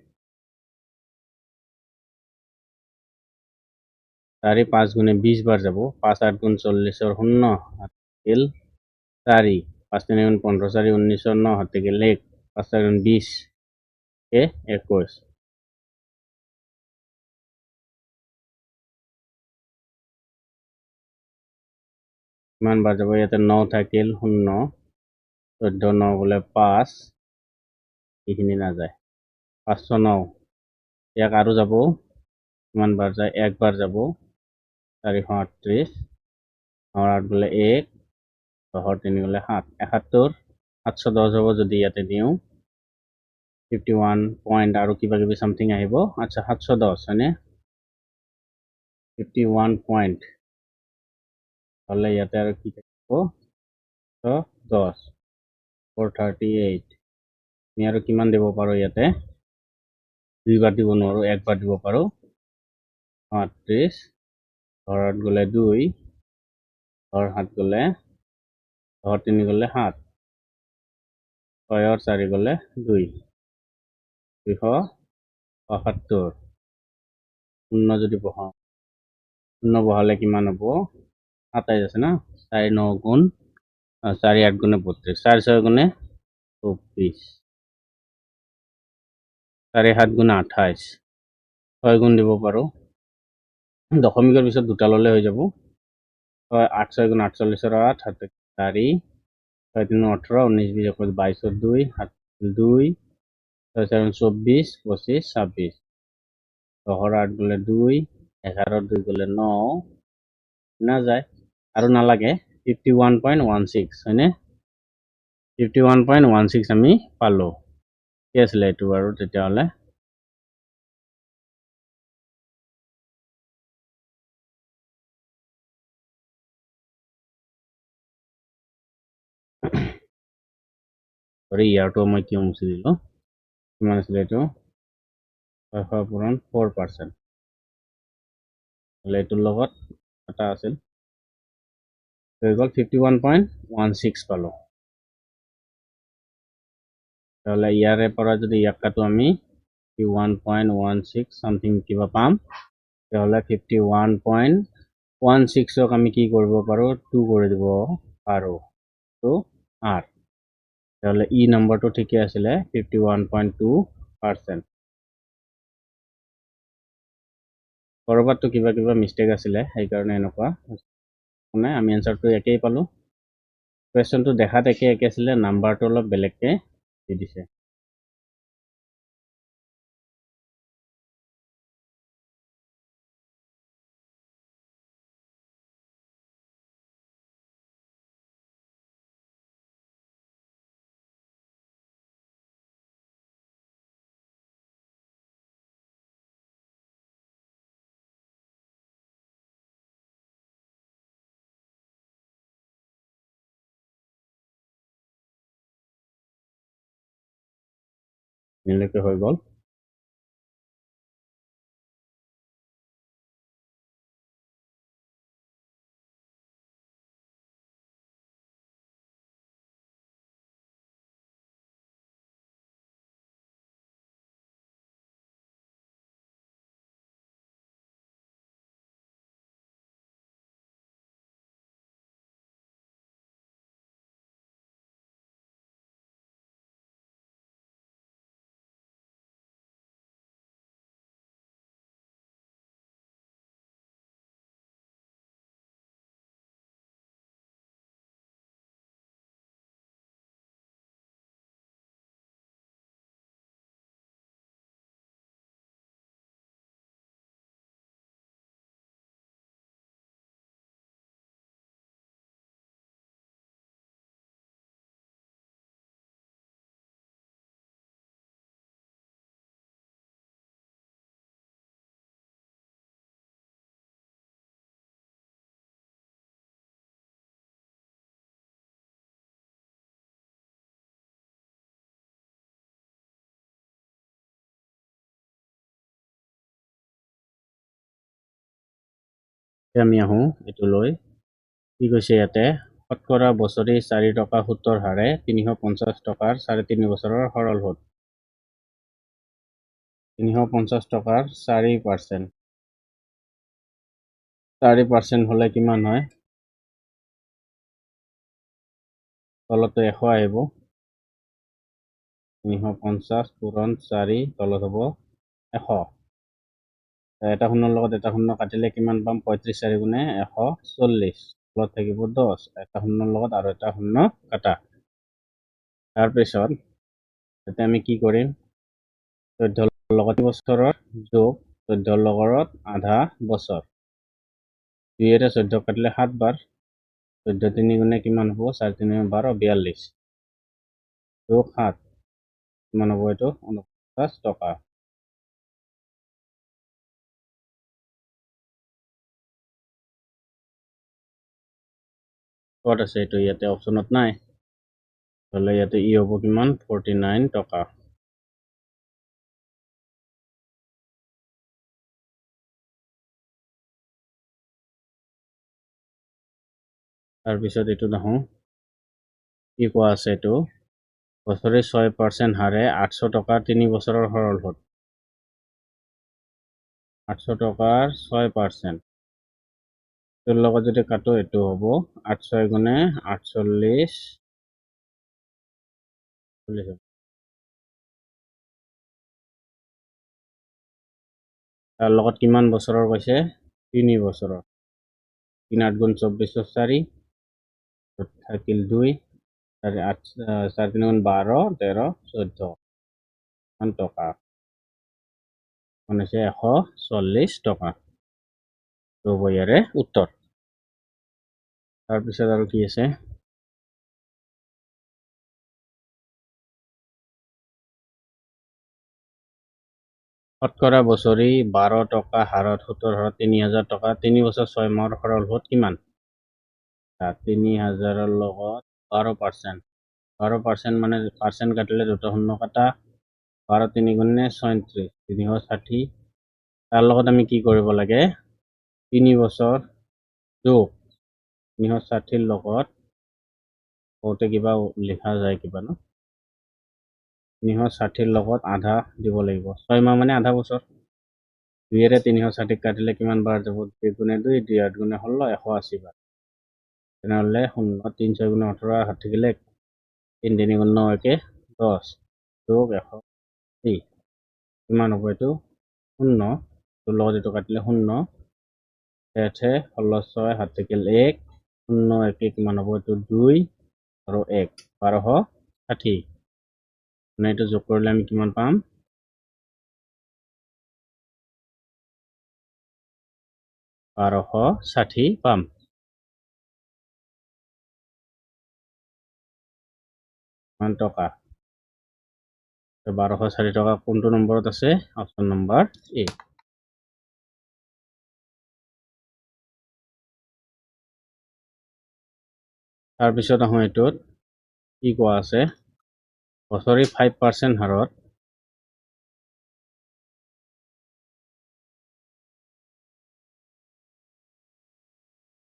4 5 গুণে 20 বার যাব 5 8 গুণ 40 শূন্য গেল 4 5 3 গুণ 15 4 1909 হাতে গেল 1 5 4 গুণ 20 কে 21 কিমান বাৰ যাব ইয়াতে 9 থাকিল 0 14 9 গ'লে 5 এইখিনি নাযায় 509 ইয়াক আৰু যাব কিমান বাৰ যায় 1 বাৰ যাব 438 8 গ'লে 1 10 3 গ'লে 7 71 710 হ'ব যদি ইয়াতে দিওঁ 51 পইণ্ট আৰু কিবা কিবি সামথিং আহিব আচ্ছা 710 হয়নে 51 পইণ্ট হলে ইয়াতে আৰু কি থাকিব 10 438 আমি আৰু কিমান দিব পাৰো ইয়াতে দুইবাৰ দিব নোৱাৰো একবাৰ দিব পাৰো 38 ঘৰত গ'লে 2 ঘৰ 7 গ'লে ঘৰ 3 গ'লে 7 6 4 গ'লে 2 272 শূন্য যদি বহাও শূন্য বহালে কিমান হ'ব 27 আছে না 4 9 গুণ 4 8 গুণে 32 4 6 গুণে 24 4 7 গুণে 28 6 গুণ দিব পাৰো দশমিকৰ পিছত দুটা ললে হৈ যাব 8 6 গুণ 48 8 হাতে 4 6 3 18 19 20 22 2 7 2 6 7 24 25 26 10 8 গ'লে 2 11 2 গ'লে 9 না যায় আৰু নালাগে 51.16 হয়নে 51.16 আমি পালো কি আছিলে এইটো আৰু তেতিয়াহ'লে সৰি ইয়াৰটো মই কিয় মুছি দিলো কিমান আছিলে এইটো 4% এইটোৰ লগত এটা আছিল হৈ গ'ল 51.16 পালো তাহলে ইয়াৰে পৰা যদি ইয়াক কাটো আমি 51.16 সামথিং কিবা পাম তাহলে 51.16ক আমি কি কৰিব পাৰো 2 কৰি দিব পাৰো তো r তাহলে ই নম্বৰটো ঠিকে আছিলে 51.2% কৰবাতটো কিবা কিবা মিস্টেক আছিলে সেইকাৰণে এনেকুৱা মানে আমি এনসাৰটো একেই পালো কোৱেশ্চনটো দেখাত একে আছিলে নাম্বাৰটো অলপ বেলেগকে দি দিছে এনেলৈকে হৈ গ'ল আমি আহো এইটো লৈ কি কৈছে ইয়াতে শতকৰা বছৰি 4 টকা সুতৰ হাৰে 350 টকাৰ 3.5 বছৰৰ সৰল সুত। 350 টকাৰ 4%। 4% হলে কিমান হয়? তলতো 100 আহিব। 350 পূৰণ 4 তলত হ'ব 100। এটা শূন্যৰ লগত এটা শূন্য কাটিলে কিমান পাম? 35 4 গুণে 140। তলত থাকিব 10। এটা শূন্যৰ লগত আৰু এটা শূন্য কাটা। তাৰপিছত এতিয়া আমি কি কৰিম? 14 লগত বছৰৰ যোগ 14 লগত আধা বছৰ। 2ৰে 14 কাটিলে 7 বাৰ। 14 3 গুণে কিমান হ'ব? 4 3 12 42 যোগ 7 কিমান হ'ব? এইটো 49 টকা। ক'ত আছে এইটো? ইয়াতে অপশ্যনত নাই। হ'লে ইয়াতে ই হ'ব কিমান? 49 টকা। তাৰপিছত এইটো দেখোঁ কি কোৱা আছে? এইটো বছৰি 6% হাৰে 800 টকাৰ 3 বছৰৰ সৰল সুত। 800 টকাৰ 6%। তোৰ লগত যদি কাটো এইটো হ'ব 8 6 গুণে 48 তাৰ লগত কিমান বছৰৰ কৈছে? 3 বছৰৰ। 3 8 গুণ 24 4 থাকিল 2 4 3 গুণ 12 13 14 টকা হৈছে 140 টকা। হ'ব ইয়াৰে উত্তৰ। তাৰপিছত আৰু কি আছে? শতকৰা বছৰি 12 টকা হাৰত সুতৰ হাৰত 3000 টকা 3 বছৰ 6 মাহৰ সৰল সুত কিমান? 3000 লগত 12%। 12% মানে পাৰ্চেণ্ট কাটিলে দুটা শূন্য কাটা। 12 3 গুণে 36 360। তাৰ লগত আমি কি কৰিব লাগে? 3 বছৰ যোগ 360 লগত কওঁতে কিবা লিখা যায় কিবা ন? 360 লগত আধা দিব লাগিব। 6 মাহ মানে আধা বছৰ। 2ৰে 360 কাটিলে কিমান বাৰ যাব? 2 গুণে 2 2 8 গুণে 16 180 বাৰ। তেনেহ'লে 0 3 6 গুণে 18 হাত থাকিলে 3 3 গুণ 9 একে 10 যোগ 180 কিমান হ'ব? এইটো 0। তোৰ লগত এইটো কাটিলে 0 16 6 হাত থাকিল 1 0 1 কিমান হ'ব? এইটো 2 আৰু 1 1260। মানে এইটো যোগ কৰিলে আমি কিমান পাম? 1260 পাম। কিমান টকা? 1260 টকা কোনটো নম্বৰত আছে? অপশ্যন নম্বৰ এ। তাৰপিছত আহোঁ এইটোত কি কোৱা আছে? বছৰি 5% হাৰত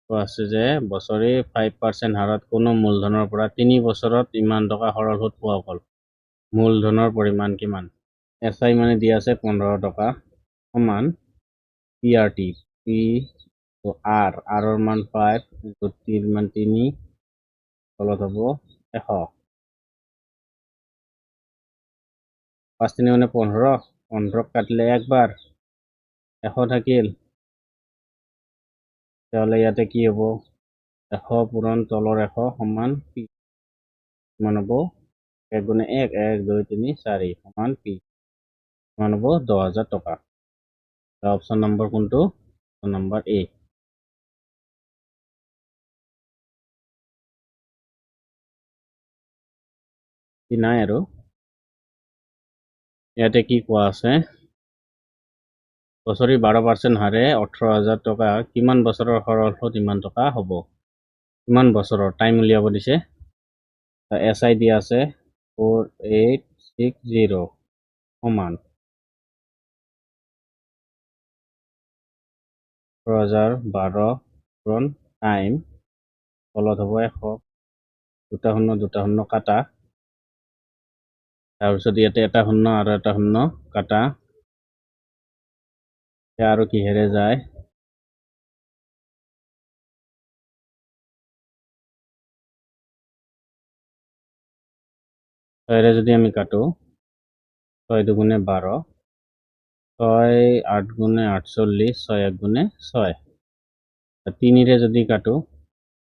কোৱা আছে যে বছৰি 5% হাৰত কোনো মূলধনৰ পৰা 3 বছৰত ইমান টকা সৰল সুত পোৱা গ'ল। মূলধনৰ পৰিমাণ কিমান? SI মানে দিয়া আছে 15 টকা সমান PRT P R ৰ মান 5 T ৰ মান 3 তলত হ'ব 100। 5 3 মানে 15 15 কাটিলে একবাৰ 100 থাকিল। তেতিয়াহ'লে ইয়াতে কি হ'ব? 100 পূৰণ তলৰ 100 সমান P কিমান হ'ব? 1 গুণে 1 1 2 3 4 সমান P কিমান হ'ব? 10,000 টকা। অপশ্যন নম্বৰ কোনটো? অপশ্যন নম্বৰ এ। নাই আৰু ইয়াতে কি কোৱা আছে? বছৰি 12% হাৰে 18,000 টকা কিমান বছৰৰ সৰল সুত ইমান টকা হ'ব? কিমান বছৰৰ টাইম উলিয়াব দিছে? SI দিয়া আছে 4860 সমান 18,012 পূৰণ টাইম তলত হ'ব 100 দুটা শূন্য কাটা তাৰপিছত ইয়াতে এটা শূন্য আৰু এটা শূন্য কাটা আৰু কিহেৰে যায় ছয়ৰে যদি আমি কাটো 6 দুগুণে 12 6 8 গুণে 48 6 1 গুণে 6 3ৰে যদি কাটো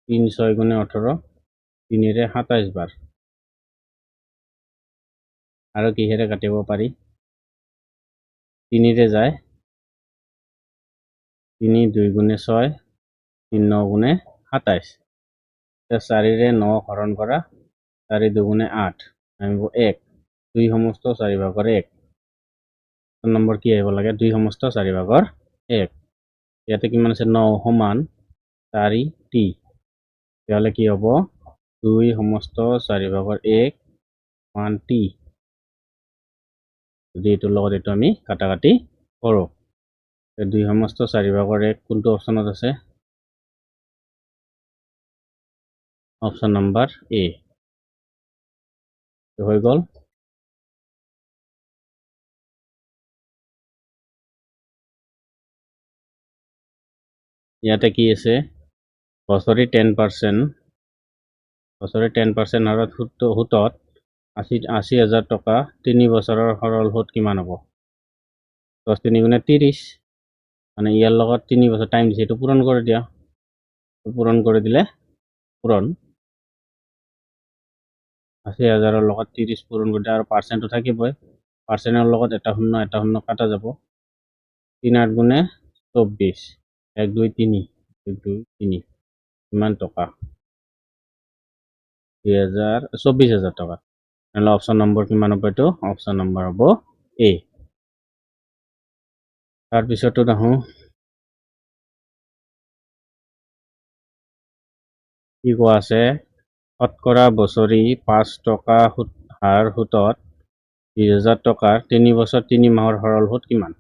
3 6 গুণে 18 3ৰে 27 বাৰ আৰু কিহেৰে কাটিব পাৰি 3ৰে যায় 3 2 গুণে 6 3 9 গুণে 27 4ৰে 9 হৰণ কৰা 4 দুগুণে 8 আহিব 1 2 সমস্ত 4 ভাগৰ 1 নম্বৰ কি আহিব লাগে 2 সমস্ত 4 ভাগৰ 1 ইয়াতে কিমান আছে 9 সমান 4 t তেতিয়াহ'লে কি হ'ব 2 সমস্ত 4 ভাগৰ 1 1 t যদি এইটোৰ লগত এইটো আমি কাটাকাটি কৰোঁ 2 সমস্ত 4 ভাগৰ 1 কোনটো অপশ্যনত আছে অপশ্যন নাম্বাৰ এ হৈ গ'ল ইয়াতে কি আছে বছৰি 10% হাৰত সুতত 80,000 টকা 3 বছৰৰ সৰল সুত কিমান হ'ব 10 3 গুণে 30 মানে ইয়াৰ লগত 3 বছৰ টাইম দিছে এইটো পূৰণ কৰি দিয়া পূৰণ কৰি দিলে পূৰণ 80,000 লগত 30 পূৰণ কৰি দিয়া আৰু পাৰ্চেণ্টটো থাকিবই পাৰ্চেণ্টৰ লগত এটা শূন্য কাটা যাব 3 8 গুণে 24 1 2 3 1 2 3 কিমান টকা 24,000 টকা নহ'লে অপশ্যন নম্বৰ কিমান হ'ব এইটো অপশ্যন নম্বৰ হ'ব এ তাৰপিছতো আহোঁ কি কোৱা আছে শতকৰা বছৰি 5 টকা হাৰ সুতত 20,000 টকাৰ 3 বছৰ 3 মাহৰ সৰল সুত কিমান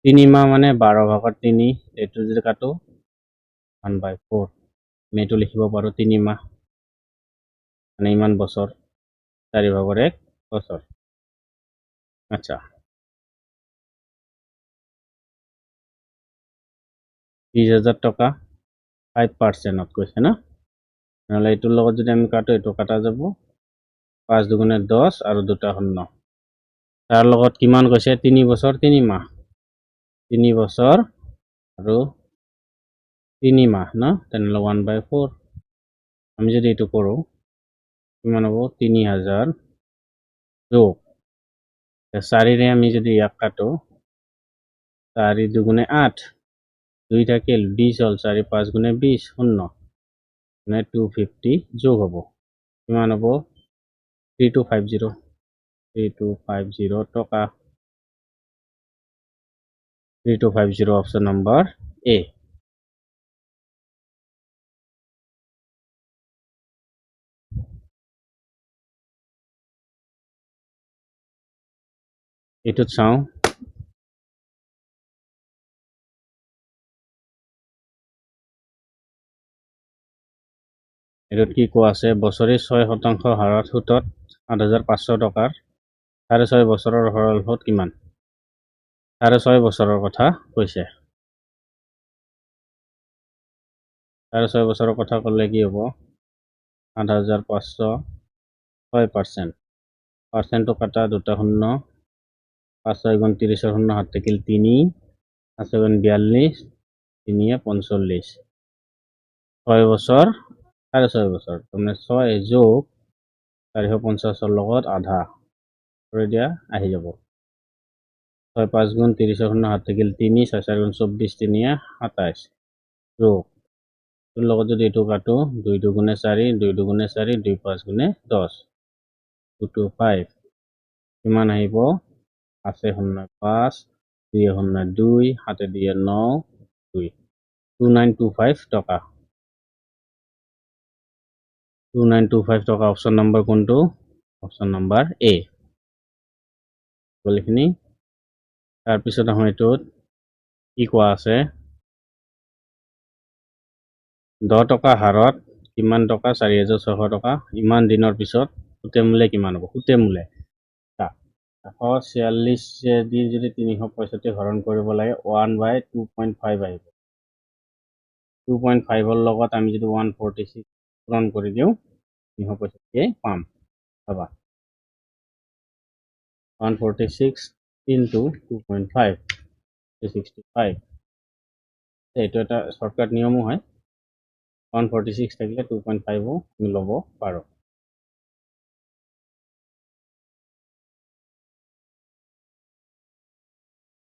3 মাহ মানে 12 ভাগৰ 3 এইটো যদি কাটো 1/4 আমি এইটো লিখিব পাৰোঁ 3 মাহ মানে ইমান বছৰ 4 ভাগৰ 1 বছৰ আচ্ছা 20,000 টকা 5%ত কৈছে না নহ'লে এইটোৰ লগত যদি আমি কাটো এইটো কাটা যাব 5 দুগুণে 10 আৰু দুটা শূন্য তাৰ লগত কিমান কৈছে 3 বছৰ 3 মাহ 3 বছৰ আৰু 3 মাহ না তেনেহ'লে 1/4 আমি যদি এইটো কৰোঁ কিমান হ'ব 3,000 যোগ 4ৰে আমি যদি ইয়াক কাটো 4 দুগুণে 8 2 থাকিল 20 হ'ল 4 5 গুণে 20 শূন্য মানে 250 যোগ হ'ব কিমান হ'ব 3250 টকা 3250 অপশ্যন নম্বৰ এ এইটোত চাওঁ এইটোত কি কোৱা আছে বছৰি 6% হাৰত সুতত 8,500 টকাৰ 6.5 বছৰৰ সৰল সুত কিমান 6.5 বছৰৰ কথা কৈছে 6.5 বছৰৰ কথা ক'লে কি হ'ব 8,500 6% পাৰ্চেণ্টটো কাটা দুটা শূন্য 5 6 গুণ 30 শূন্য হাত থাকিল 3 5 গুণ 42 3 45 6 বছৰ 6.5 বছৰ তাৰমানে 6 যোগ 450 লগত আধা কৰি দিয়া আহি যাব 6 5 গুণ 30 শূন্য হাত থাকিল 3 6 4 গুণ 24 3 27 যোগ তোৰ লগত যদি এইটো কাটো 2 দুগুণে 4 2 দুগুণে 4 2 5 গুণে 10 2 2 5 কিমান আহিব 5 শূন্য 5 2 শূন্য 2 7 2 9 2 2925 টকা 2925 টকা অপশ্যন নম্বৰ কোনটো অপশ্যন নম্বৰ এ এইখিনি তাৰপিছত আহোঁ এইটোত কি কোৱা আছে 10 টকা হাৰত কিমান টকা 4,600 টকা ইমান দিনৰ পিছত সুতে মূলে কিমান হ'ব সুতে মূলে 146 দি যদি 365 হৰণ কৰিব লাগে 1/2.5 আহিব 2.5 ৰ লগত আমি যদি 146 পূৰণ কৰি দিওঁ 365 পাম চাবা 146 into 2.5 365 এইটো এটা শর্টকাট নিয়মো হয় 146 থাকিলে 2.5 আমি ল'ব পাৰো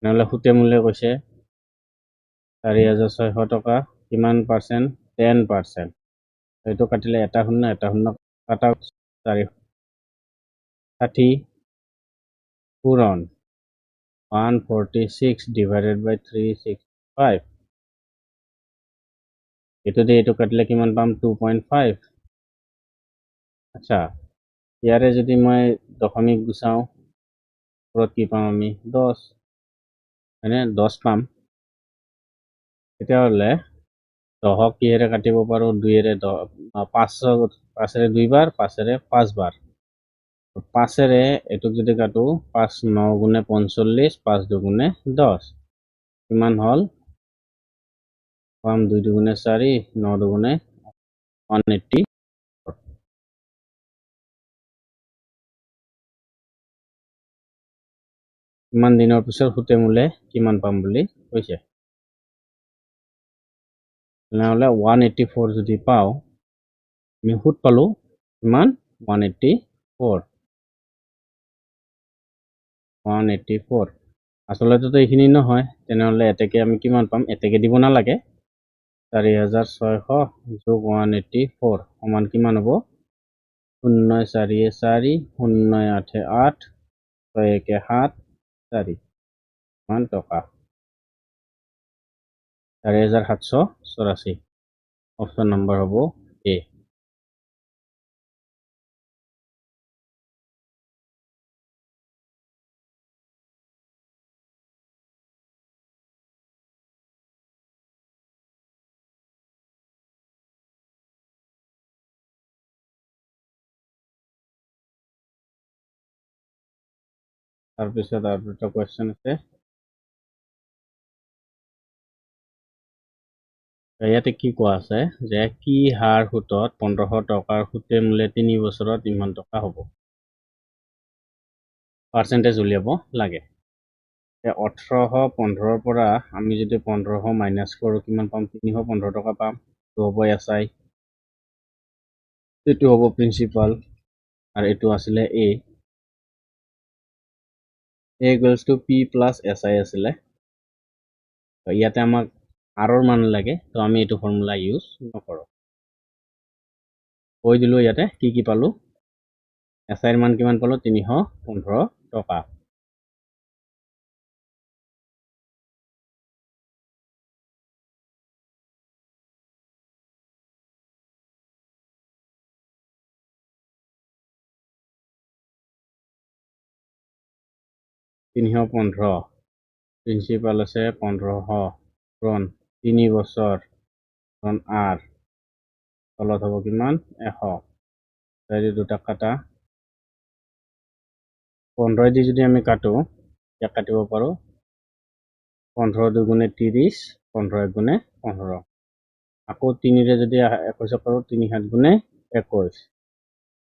নহলে সুতে মূল্য কৈছে 4,600 টকা কিমান পাৰ্চেণ্ট 10% এইটো কাটিলে এটা শূন্য কাটা 460 পূৰণ 146 divided by 365 এইটো দিয়ে এইটো কাটিলে কিমান পাম 2.5 আচ্ছা ইয়াৰে যদি মই দশমিক গুচাও ওপৰত কি পাম আমি 10 মানে 10 পাম তেতিয়াহ'লে 10ক কিহেৰে কাটিব পাৰো 2ৰে 5ৰে 2 বাৰ 5ৰে 5 বাৰ 5ৰে এটুক যদি কাটো 5 9 গুণে 45 5 দুগুণে 10 কিমান হল পাম 2 দুগুণে 4 9 দুগুণে 180 ইমান দিনৰ পিছত সুতে মূলে কিমান পাম বুলি কৈছে নহলে 184 যদি পাও আমি সুত পালো কিমান 184 আসলতে তো এইখিনি নহয় তেনেহলে এতেকে আমি কিমান পাম এতেকে দিব নালাগে 4,600 যোগ 184 সমান কিমান হ'ব 0 4 4 0 8 8 6 1 7 4 মান টকা 4,784 অপশন নম্বৰ হ'ব এ তাৰপিছত আৰু এটা কোৱেশ্চন আছে ইয়াতে কি কোৱা আছে যে কি হাৰ সুতত 1500 টকাৰ সুতে মূলে 3 বছৰত ইমান টকা হ'ব পাৰ্চেন্টেজ উলিয়াব লাগে 1815 পৰা আমি যদি 1500 মাইনাস কৰো কিমান পাম 315 টকা পাম তো হ'ব এসআই এইটো হ'ব প্ৰিন্সিপাল আৰু এইটো আছিলে A equals to P plus SI আছিলে ইয়াতে আমাক আৰৰ মান লাগে তো আমি এইটো ফৰ্মুলা ইউজ নকৰো কৈ দিলো ইয়াতে কি পালো এসআইৰ মান কিমান পালো 315 টকা প্ৰিন্সিপাল আছে 1500 পূৰণ 3 বছৰ পূৰণ আৰ তলত হ'ব কিমান 100 চাৰি দুটা কাটা 15 দি যদি আমি কাটো ইয়াক কাটিব পাৰো 15 দুগুণে 30 15 এক গুণে 15 আকৌ 3 ৰে যদি 21 কৰো 3 7 গুণে 21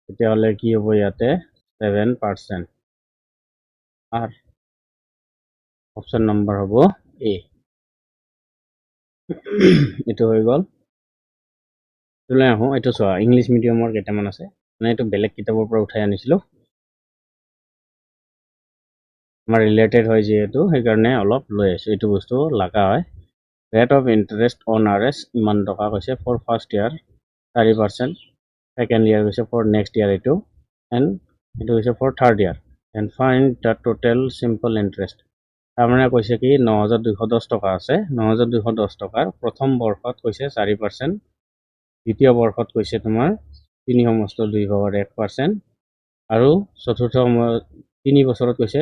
তেতিয়াহ'লে কি হ'ব ইয়াতে 7% আর অপশন নম্বৰ হ'ব এ এইটো হৈ গ'ল তুলাই আহো এইটো চোৱা ইংলিছ মিডিয়ামৰ কেইটামান আছে মানে এইটো বেলেগ কিতাপৰ পৰা উঠাই আনিছিলো আমাৰ ৰিলেটেড হয় যিহেতু সেইকাৰণে অলপ লৈ আছো এইটো বস্তু লাগা হয় rate of interest on RS ইমান টকা কৈছে for first year 4% second year কৈছে ফৰ নেক্সট ইয়াৰ এইটো এণ্ড এইটো কৈছে for third year and find the total simple interest তাৰমানে কৈছে কি 9,210 টকা আছে 9,210 টকাৰ প্ৰথম বৰ্ষত কৈছে 4% দ্বিতীয় বৰ্ষত কৈছে তোমাৰ 3/2/1% আৰু চতুৰ্থ 3 বছৰত কৈছে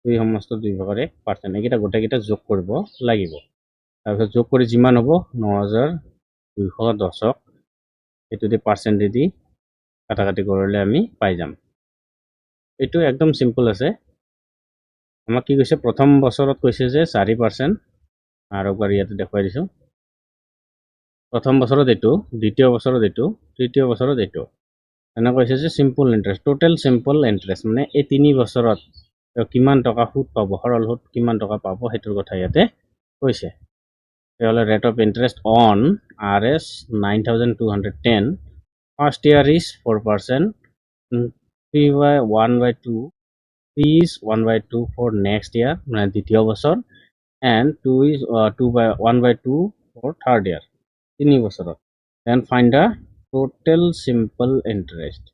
2/2/1% এইকেইটা গোটেইকেইটা যোগ কৰিব লাগিব তাৰপিছত যোগ কৰি যিমান হ'ব 9,000 210ক এইটো দি পাৰ্চেণ্ট দি কাটাকাটি কৰিলে আমি পাই যাম। এইটো একদম সিম্পল আছে। আমাক কি কৈছে প্ৰথম বছৰত কৈছে যে 4%, আৰু একবাৰ ইয়াতে দেখুৱাই দিছোঁ। প্ৰথম বছৰত এইটো, দ্বিতীয় বছৰত এইটো, তৃতীয় বছৰত এইটো। এনে কৈছে যে simple interest, total simple interest, মানে এই 3 বছৰত কিমান টকা সুদ পাব, সৰল সুদ কিমান টকা পাব সেইটোৰ কথা ইয়াতে কৈছে। তেতিয়াহ'লে rate of interest on RS 9210, first year is 4%, 3/1/2 is 1/2 for next year, মানে দ্বিতীয় বছৰ, and 2 is 1/2 for third year, 3 বছৰত। then find the total simple interest।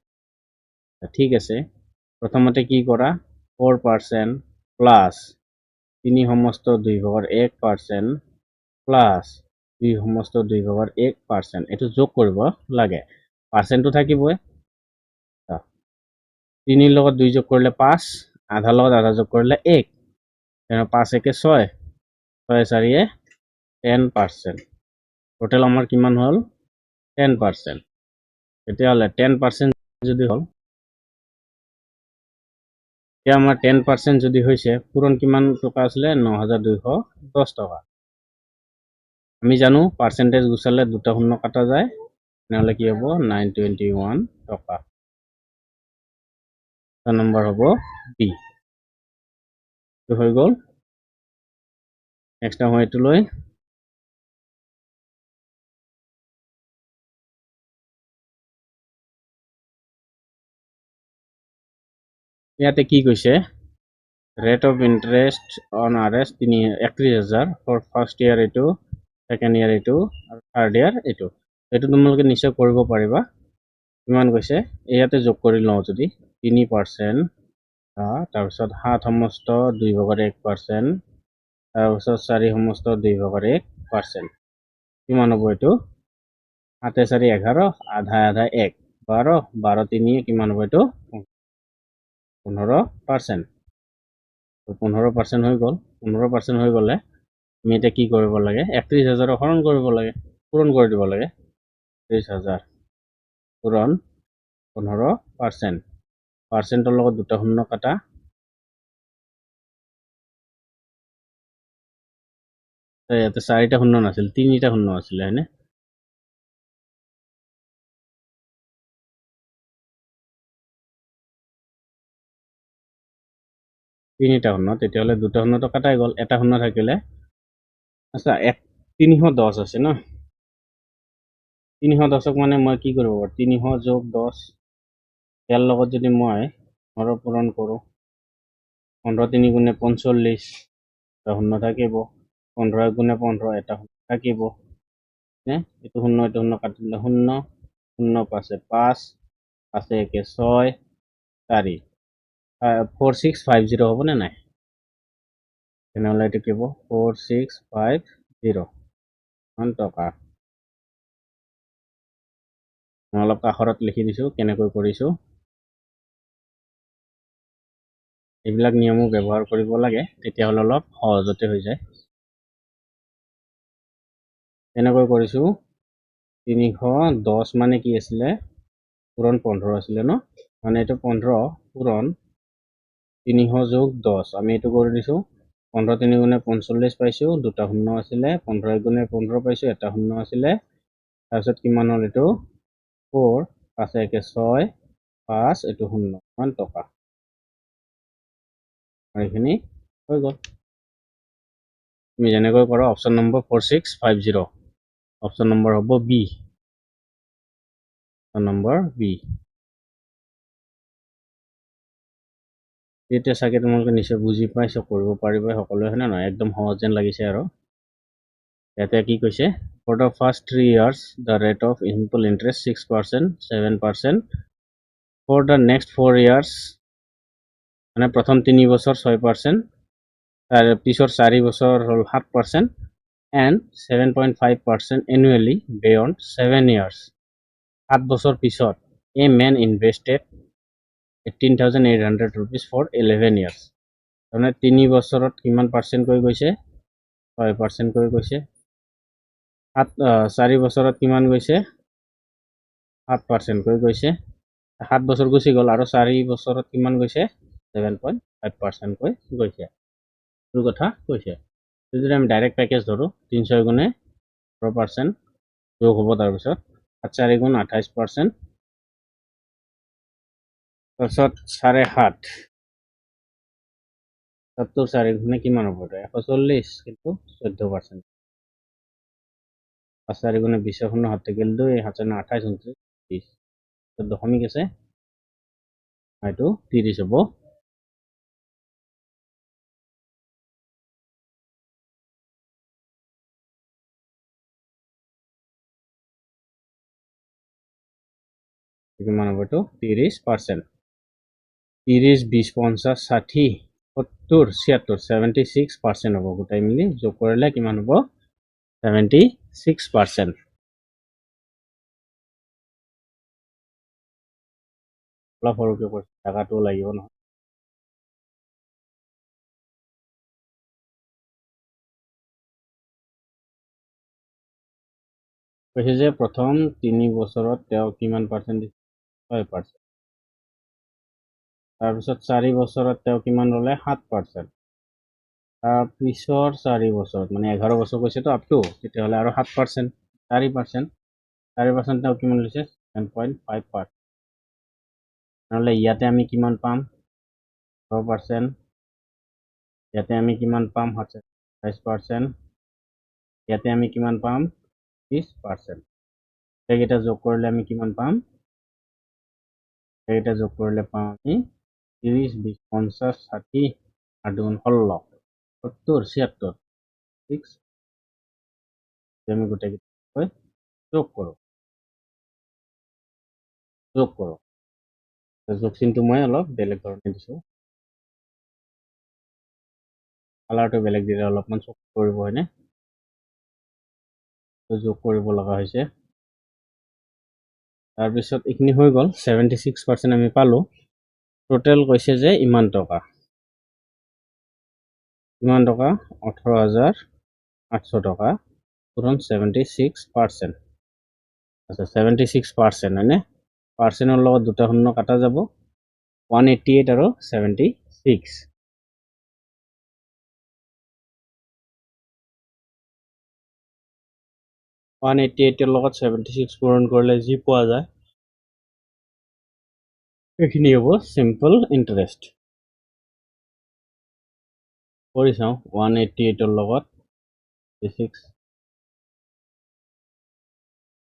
ঠিক আছে, প্ৰথমতে কি কৰা, 4% প্লাছ 3 সমস্ত 2/1% প্লাছ 2 সমস্ত 2/1%, এইটো যোগ কৰিব লাগে। পাৰ্চেণ্টটো থাকিবই, 3 লগত 2 যোগ কৰিলে 5, আধাৰ লগত আধা যোগ কৰিলে 1, 5 একে 6, 6 4 10%, টোটেল আমাৰ কিমান হ'ল 10%। তেতিয়াহ'লে 10% যদি হ'ল, এতিয়া আমাৰ 10% যদি হৈছে, পূৰণ কিমান টকা আছিলে, 9210 টকা। আমি জানো পাৰ্চেণ্টেজ গুচালে দুটা শূন্য কাটা যায়, তেনেহ'লে কি হ'ব 921 টকা। নম্বৰ হ'ব বি। এইটো হৈ গ'ল। নেক্সট আহোঁ এইটোলৈ। ইয়াতে কি কৈছে, rate of interest on RS 31,000 for first year এইটো, ছেকেণ্ড ইয়াৰ এইটো, আৰু থাৰ্ড ইয়াৰ এইটো। এইটো তোমালোকে নিশ্চয় কৰিব পাৰিবা। কিমান কৈছে, ইয়াতে যোগ কৰি লওঁ যদি 3%, তাৰপিছত 7 সমস্ত 2/1%, তাৰপিছত 4 সমস্ত 2/1%, কিমান হ'ব এইটো, 7 4 11, আধা আধা 1, 12, 12 3 কিমান হ'ব এইটো 15%। 15% হৈ গ'ল। 15% হৈ গ'লে আমি এতিয়া কি কৰিব লাগে, 31,000 হৰণ কৰিব লাগে, পূৰণ কৰি দিব লাগে। 30,000 পূৰণ 15%, পাৰ্চেণ্টৰ লগত দুটা শূন্য কাটা, ইয়াতে 4টা শূন্য নাছিল, 3টা শূন্য আছিলে, হয়নে? তিনিটা শূন্য, তেতিয়াহ'লে দুটা শূন্যটো কাটাই গ'ল, এটা শূন্য থাকিলে, আচ্ছা 310 আছে ন, 310ক মানে মই কি কৰিব পাৰোঁ, 300 যোগ 10, ইয়াৰ লগত যদি মই 15 পূৰণ কৰোঁ, 15 3 গুণে 45, এটা শূন্য থাকিব, 15 গুণে 15, এটা শূন্য থাকিব, এইটো শূন্য এইটো শূন্য কাটিলে 0, 0 5 5, 5 1 6, 4, 4650 হ'বনে নাই? তেনেহ'লে এইটো কি হ'ব 4650 টকা। মই অলপ কাষৰত লিখি দিছোঁ কেনেকৈ কৰিছোঁ। এইবিলাক নিয়মো ব্যৱহাৰ কৰিব লাগে, তেতিয়াহ'লে অলপ সহজতে হৈ যায়। এনেকৈ কৰিছোঁ। 310 মানে কি আছিলে, পূৰণ 15 আছিলে ন, মানে এইটো 15 পূৰণ 300 যোগ 10, আমি এইটো কৰি দিছোঁ। 15 3 গুণে 45 পাইছোঁ, দুটা শূন্য আছিলে, 15 গুণে 15 পাইছোঁ, এটা শূন্য আছিলে, তাৰপিছত কিমান হ'ল এইটো 4, 5 1 6, 5, এইটো 0 টকা, আৰু এইখিনি হৈ গ'ল। তুমি যেনেকৈ কৰা, অপশ্যন নম্বৰ 4650, অপশ্যন নম্বৰ হ'ব বি, অপশ্যন নম্বৰ বি। এতিয়া চাগে তোমালোকে নিশ্চয় বুজি পাইছো, কৰিব পাৰিবা সকলোৱে, হয়নে নহয়? একদম সহজ যেন লাগিছে। আৰু ইয়াতে কি কৈছে, for the first 3 years the rate of simple interest 6%, 7%, for the next 4 years, মানে প্ৰথম 3 বছৰ 6%, তাৰ পিছৰ 4 বছৰ হ'ল 7%, and 7.5% annually beyond 7 years, 7 বছৰ পিছত a man invested 18,800 rupees for 11 years, তাৰমানে 3 বছৰত কিমান পাৰ্চেণ্ট কৰি গৈছে, 6% কৰি গৈছে। 4 বছৰত কিমান গৈছে 7% কৈ গৈছে 7 বছৰ গুচি গ'ল আৰু 4 বছৰত কিমান গৈছে 7.5% কৈ গৈছে এইটো কথা কৈছে যদি আমি ডাইৰেক্ট পেকেজ ধৰো 300 গুণে 4% যোগ হ'ব তাৰপিছত 4 গুণ 28% তাৰপিছত 7.5 4 গুণে কিমান হ'ব 140 কিন্তু 14% 4 গুণে 20 শূন্য হাত থাকিল 2 7 28 29 30 দশমিক আছে হয়তো 30 হ'ব কিমান হ'ব এইটো 30% 30 20 50 60 70 76 76% হ'ব গোটাই মিলি যোগ কৰিলে কিমান হ'ব 76% অলপ সৰুকৈ কৰিছে টাকাটো লাগিব নহয় কৈছে যে প্ৰথম 3 বছৰত তেওঁ কিমান পাৰ্চেণ্ট দিছে 6% তাৰপিছত 4 বছৰত তেওঁ কিমান ল'লে 7% তাৰপিছৰ 4 বছৰত মানে 11 বছৰ কৈছেতো আপটো তেতিয়াহ'লে আৰু 7% 4% তেওঁ কিমান লৈছে 7.5% নহ'লে ইয়াতে আমি কিমান পাম 4% ইয়াতে আমি কিমান পাম 27% ইয়াতে আমি কিমান পাম 30% এইকেইটা যোগ কৰিলে আমি কিমান পাম এইকেইটা যোগ কৰিলে পাম আমি 30 20 50 60 আৰ 2 16 70 76 6 আমি গোটেইকেইটা যোগ কৰোঁ যোগ চিনটো মই অলপ বেলেগ ধৰণে দিছোঁ কালাৰটো বেলেগ দিলে অলপমান চকু কৰিব হয়নে যোগ কৰিব লগা হৈছে তাৰপিছত এইখিনি হৈ গ'ল 76% আমি পালোঁ টোটেল কৈছে যে ইমান টকা 18,800 টকা পূৰণ 76% আচ্ছা 76% হয়নে পাৰ্চেণ্টৰ লগত দুটা শূন্য কাটা যাব 188 আৰু 76 188 লগত 76 পূৰণ কৰিলে যি পোৱা যায় এইখিনি হ'ব সিম্পল ইন্টাৰেস্ট কৰি চাওঁ 188 লগত 76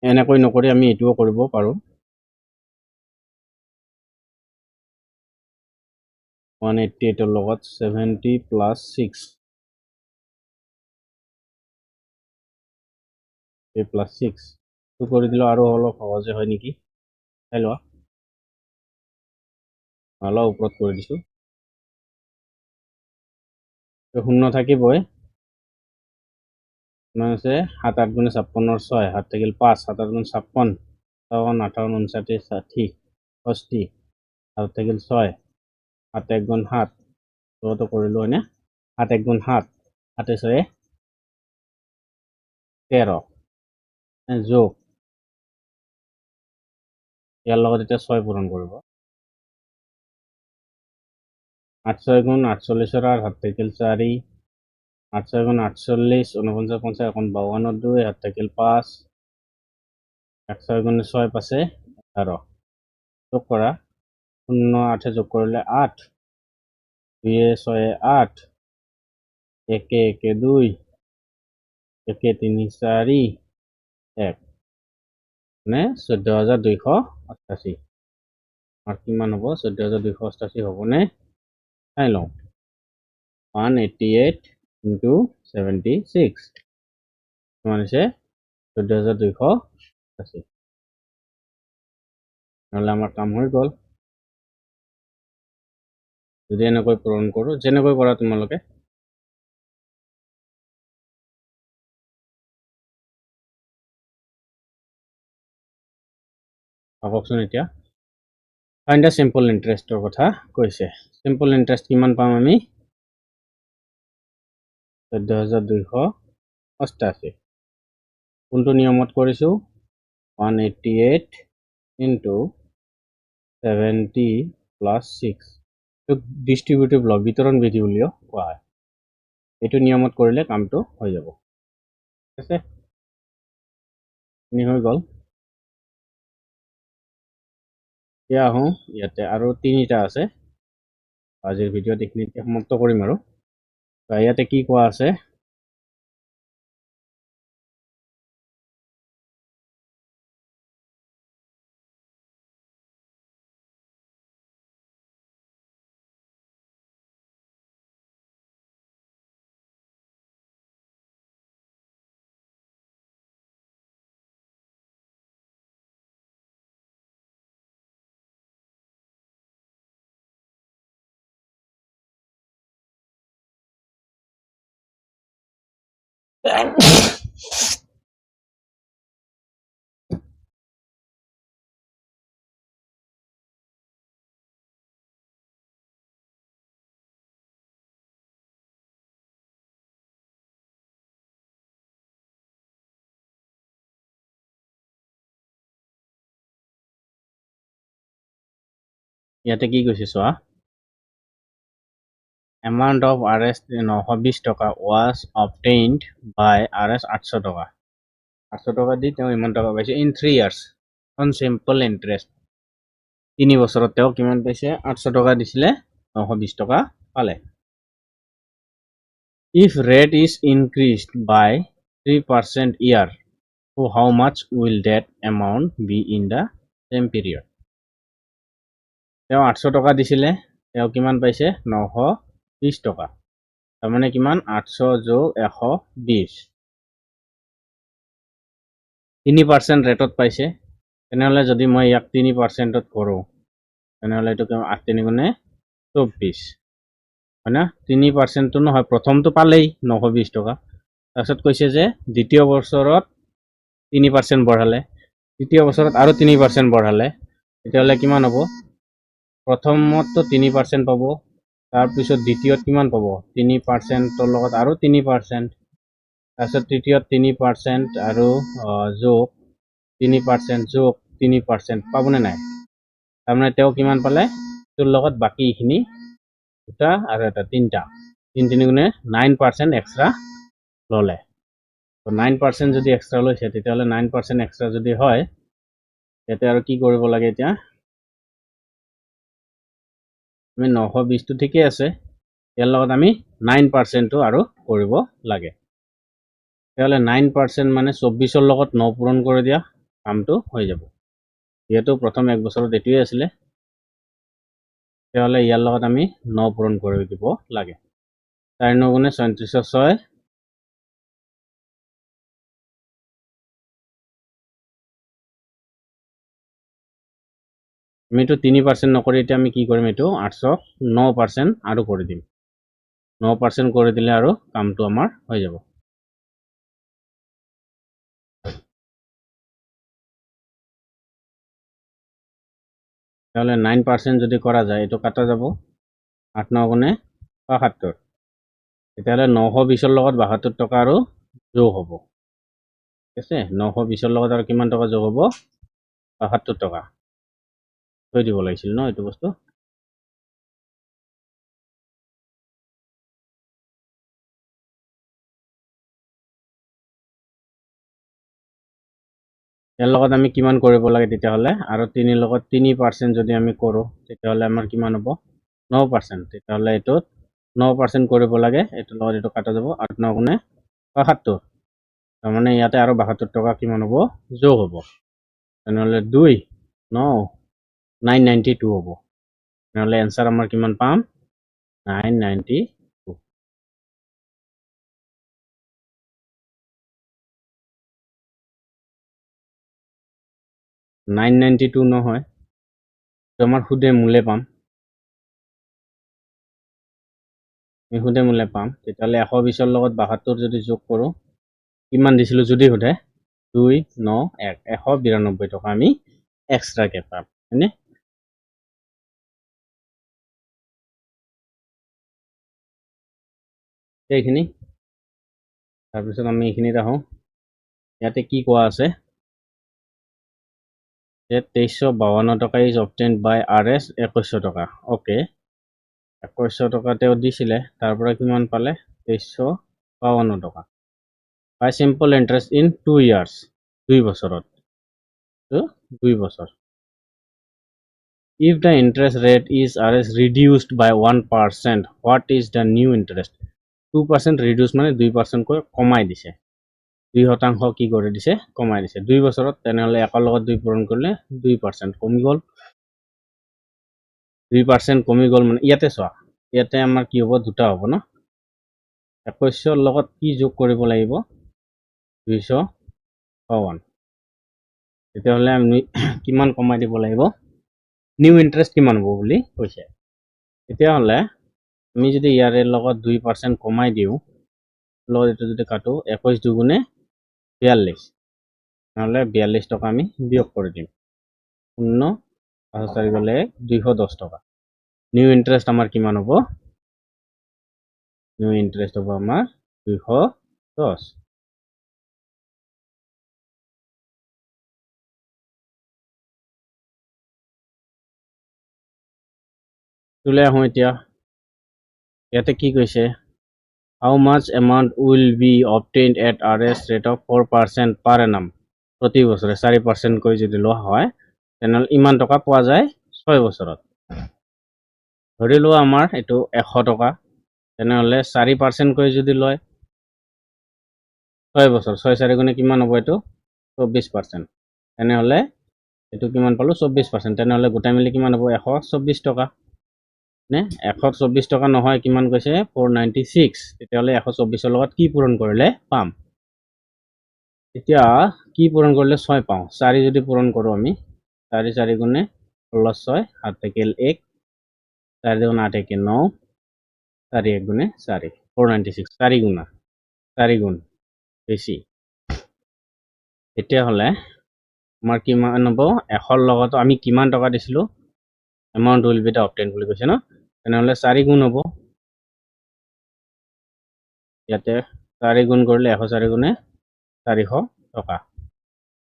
এনেকৈ নকৰি আমি এইটোও কৰিব পাৰোঁ 188 লগত 70 প্লাস 6 প্লাস 6 তো কৰি দিলে আৰু অলপ সহজে হয় নেকি চাই লোৱা অলপ ওপৰত কৰি দিছোঁ শূন্য থাকিবই কিমান আছে 7 8 গুণে 56 6 হাত থাকিল 5 7 8 গুণ 56 58 58 59 60 65 হাত থাকিল 6 7 1 গুণ 7 তো কৰিলোঁ হয়নে 7 1 গুণ 7 7 6 13 যোগ ইয়াৰ লগত এতিয়া 6 পূৰণ কৰিব 8 6 গুণ 48 আর হাত থাকিল 4 8 6 গুণ 48 49 50 এখন 52 2 হাত থাকিল 5 1 6 গুণ 6 পাশে 11 যোগ করা 0 8 যোগ করলে 8 2 6 8 1 1 2 1 3 4 1 মানে 14,288 আর কিমান হ'ব 14,288 হ'বনে চাই লওঁ 188 into 76 কিমান হৈছে 14,288 নহ'লে আমাৰ কাম হৈ গ'ল যদি এনেকৈ পূৰণ কৰোঁ যেনেকৈ কৰা তোমালোকে ভাবকচোন এতিয়া ফাইন্ড দ্য সিম্পল ইন্টাৰেস্টৰ কথা কৈছে সিম্পল ইন্টাৰেস্ট কিমান পাম আমি 14,288 কোনটো নিয়মত কৰিছোঁ 188 ইনটু 70 প্লাছ 6 ডিষ্ট্ৰিবিউটিভ ল বিতৰণ বিধি বুলিও কোৱা হয় এইটো নিয়মত কৰিলে কামটো হৈ যাব ঠিক আছে হৈ গ'ল এতিয়া আহোঁ ইয়াতে আৰু তিনিটা আছে আজিৰ ভিডিঅ'ত এইখিনিতে সমাপ্ত কৰিম আৰু ইয়াতে কি কোৱা আছে ইয়াতে কি কৈছে চোৱা amount of RS 920 টকা was obtained by RS 800 টকা 800 টকা দি তেওঁ ইমান টকা পাইছে in 3 years on simple interest 3 বছৰত তেওঁ কিমান পাইছে 800 টকা দিছিলে 920 টকা পালে if rate is increased by 3% year so how much will that amount be in the same period তেওঁ 800 টকা দিছিলে তেওঁ কিমান পাইছে 920 টকা তাৰমানে কিমান 800 যোগ 120 3% ৰেটত পাইছে তেনেহ'লে যদি মই ইয়াক 3%ত কৰোঁ তেনেহ'লে এইটো কিমান 8 3 গুণে 24 হয় না 3%টো নহয় প্ৰথমটো পালেই 920 টকা তাৰপিছত কৈছে যে দ্বিতীয় বছৰত 3% বঢ়ালে তৃতীয় বছৰত আৰু 3% বঢ়ালে তেতিয়াহ'লে কিমান হ'ব প্ৰথমততো 3% পাব তাৰপিছত দ্বিতীয়ত কিমান পাব 3%ৰ লগত আৰু 3% তাৰপিছত তৃতীয়ত 3% আৰু যোগ 3% যোগ 3% পাবনে নাই তাৰমানে তেওঁ কিমান পালে তোৰ লগত বাকী এইখিনি দুটা আৰু এটা তিনিটা 3 গুণে 9% এক্সট্ৰা ল'লে তো 9% যদি এক্সট্ৰা লৈছে তেতিয়াহ'লে 9% এক্সট্ৰা যদি হয় ইয়াতে আৰু কি কৰিব লাগে এতিয়া আমি 920 টো ঠিকই আছে ইয়াৰ লগত আমি 9%টো আৰু কৰিব লাগে তেতিয়াহ'লে 9% মানে 24ৰ লগত 9 পূৰণ কৰি দিয়া কামটো হৈ যাব যেহেতু প্ৰথম এক বছৰত এটোৱে আছিলে তেতিয়াহ'লে ইয়াৰ লগত আমি 9 পূৰণ কৰি দিব লাগে 4 9 গুণে 34 আমিতো 3% নকৰি এতিয়া আমি কি কৰিম এইটো 800 9% আৰু কৰি দিম 9% কৰি দিলে আৰু কামটো আমাৰ হৈ যাব তাহলে 9% যদি কৰা যায় এইটো কাটা যাব 8 9 গুণে 72 তেতিয়াহ'লে 920ৰ লগত 72 টকা আৰু যোগ হ'ব ঠিক আছে 920ৰ লগত আৰু কিমান টকা যোগ হ'ব 72 টকা থৈ দিব লাগিছিল ন এইটো বস্তু ইয়াৰ লগত আমি কিমান কৰিব লাগে তেতিয়াহ'লে আৰু 3 লগত 3% যদি আমি কৰোঁ তেতিয়াহ'লে আমাৰ কিমান হ'ব 9% তেতিয়াহ'লে এইটোত 9% কৰিব লাগে এইটোৰ লগত এইটো কাটা যাব 8 9 গুণে 72 তাৰমানে ইয়াতে আৰু 72 টকা কিমান হ'ব যোগ হ'ব তেনেহ'লে 2 9 992 হ'ব তেনেহ'লে এনসাৰ আমাৰ কিমান পাম 992 992 নহয় আমাৰ সুদে মূলে পাম সুদে মূলে পাম তেতিয়াহ'লে 120ৰ লগত 72 যদি যোগ কৰোঁ কিমান দিছিলো যদি সোধে 2 9 1 192 টকা আমি এক্সট্ৰাকে পাম হয়নে এইখিনি তাৰপিছত আমি এইখিনিত আহোঁ ইয়াতে কি কোৱা আছে যে 2352 টকা ইজ অবটেইনড বাই RS 2100 টকা ওকে 2100 টকা তেওঁ দিছিলে তাৰ পৰা কিমান পালে 2352 টকা বাই সিম্পল ইন্টাৰেস্ট ইন 2 ইয়াৰ্স 2 বছৰত তো 2 বছৰ if the interest rate is RS reduced by 1% what is the new interest 2% reduce মানে 2% কৈ কমাই দিছে 2% কি কৰি দিছে কমাই দিছে 2 বছৰত তেনেহলে 1 লগত 2 পূৰণ কৰিলে 2% কমি গল 2% কমি গল মানে ইয়াতে চোৱা ইয়াতে আমাৰ কি হ'ব দুটা হ'ব ন 2100 লগত কি যোগ কৰিব লাগিব 251 তেতিয়াহলে আমি কিমান কমাই দিব লাগিব নিউ ইন্টাৰেস্ট কিমান হ'ব বুলি কৈছে তেতিয়াহলে আমি যদি ইয়াৰে লগত 2% কমাই দিও লগত এটা যদি কাটো 21 দুগুণে 42 নহলে 42 টকা আমি বিয়োগ কৰি দিম 0 5 4 গলে 210 টকা নিউ ইন্টাৰেস্ট আমাৰ কিমান হ'ব নিউ ইন্টাৰেস্ট হ'ব আমাৰ 210 তুলে আহো এতিয়া ইয়াতে কি কৈছে how much amount will be obtained at RS rate of 4% per annum প্ৰতি বছৰে 4% কৈ যদি লোৱা হয় তেনেহলে ইমান টকা পোৱা যায় 6 বছৰত ধৰি লোৱা আমাৰ এটো 100 টকা তেনেহলে 4% কৈ যদি লয় 6 বছৰ 6 4 গুণে কিমান হ'ব এটো 24% তেনেহলে এটো কিমান পালো 24% তেনেহলে গোটাই মিলি কিমান হ'ব 124 টকা নে 124 টকা নহয় কিমান কৈছে 496 তেতিয়াহলে 124 লগত কি পূৰণ কৰিলে পাম এতিয়া কি পূৰণ কৰিলে 6 পাও 4 যদি পূৰণ কৰো আমি 4 4 গুণে 16 6 7 থাকিল 1 4 দুগুণ 8 একে 9 4 1 গুণে 4 496 4 গুণা 4 গুণ বেছি এতিয়া হলে আমাৰ কিমান হ'ব 100 লগত আমি কিমান টকা দিছিলো amount will be obtained বুলি কৈছে ন তেনেহলে 4 গুণ হ'ব ইয়াতে 4 গুণ কৰিলে 104 গুণে 400 টকা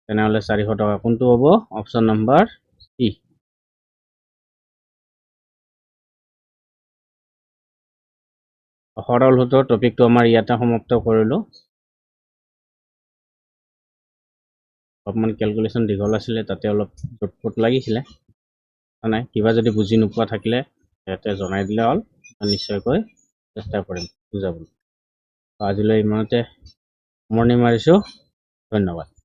তেনেহলে 400 টকা কোনটো হ'ব অপচন নাম্বাৰ সি সৰল সূত্ৰৰ টপিকটো আমাৰ ইয়াতে সমাপ্ত কৰিলো অলপমান ক্যালকুলেশন দীঘল আছিলে তাতে অলপ জটপট লাগিছিলে নাই কিবা যদি বুজি নোপোৱা থাকিলে ইয়াতে জনাই দিলে হ'ল নিশ্চয়কৈ চেষ্টা কৰিম বুজাবলৈ আজিলৈ ইমানতে মৰণি মাৰিছো ধন্যবাদ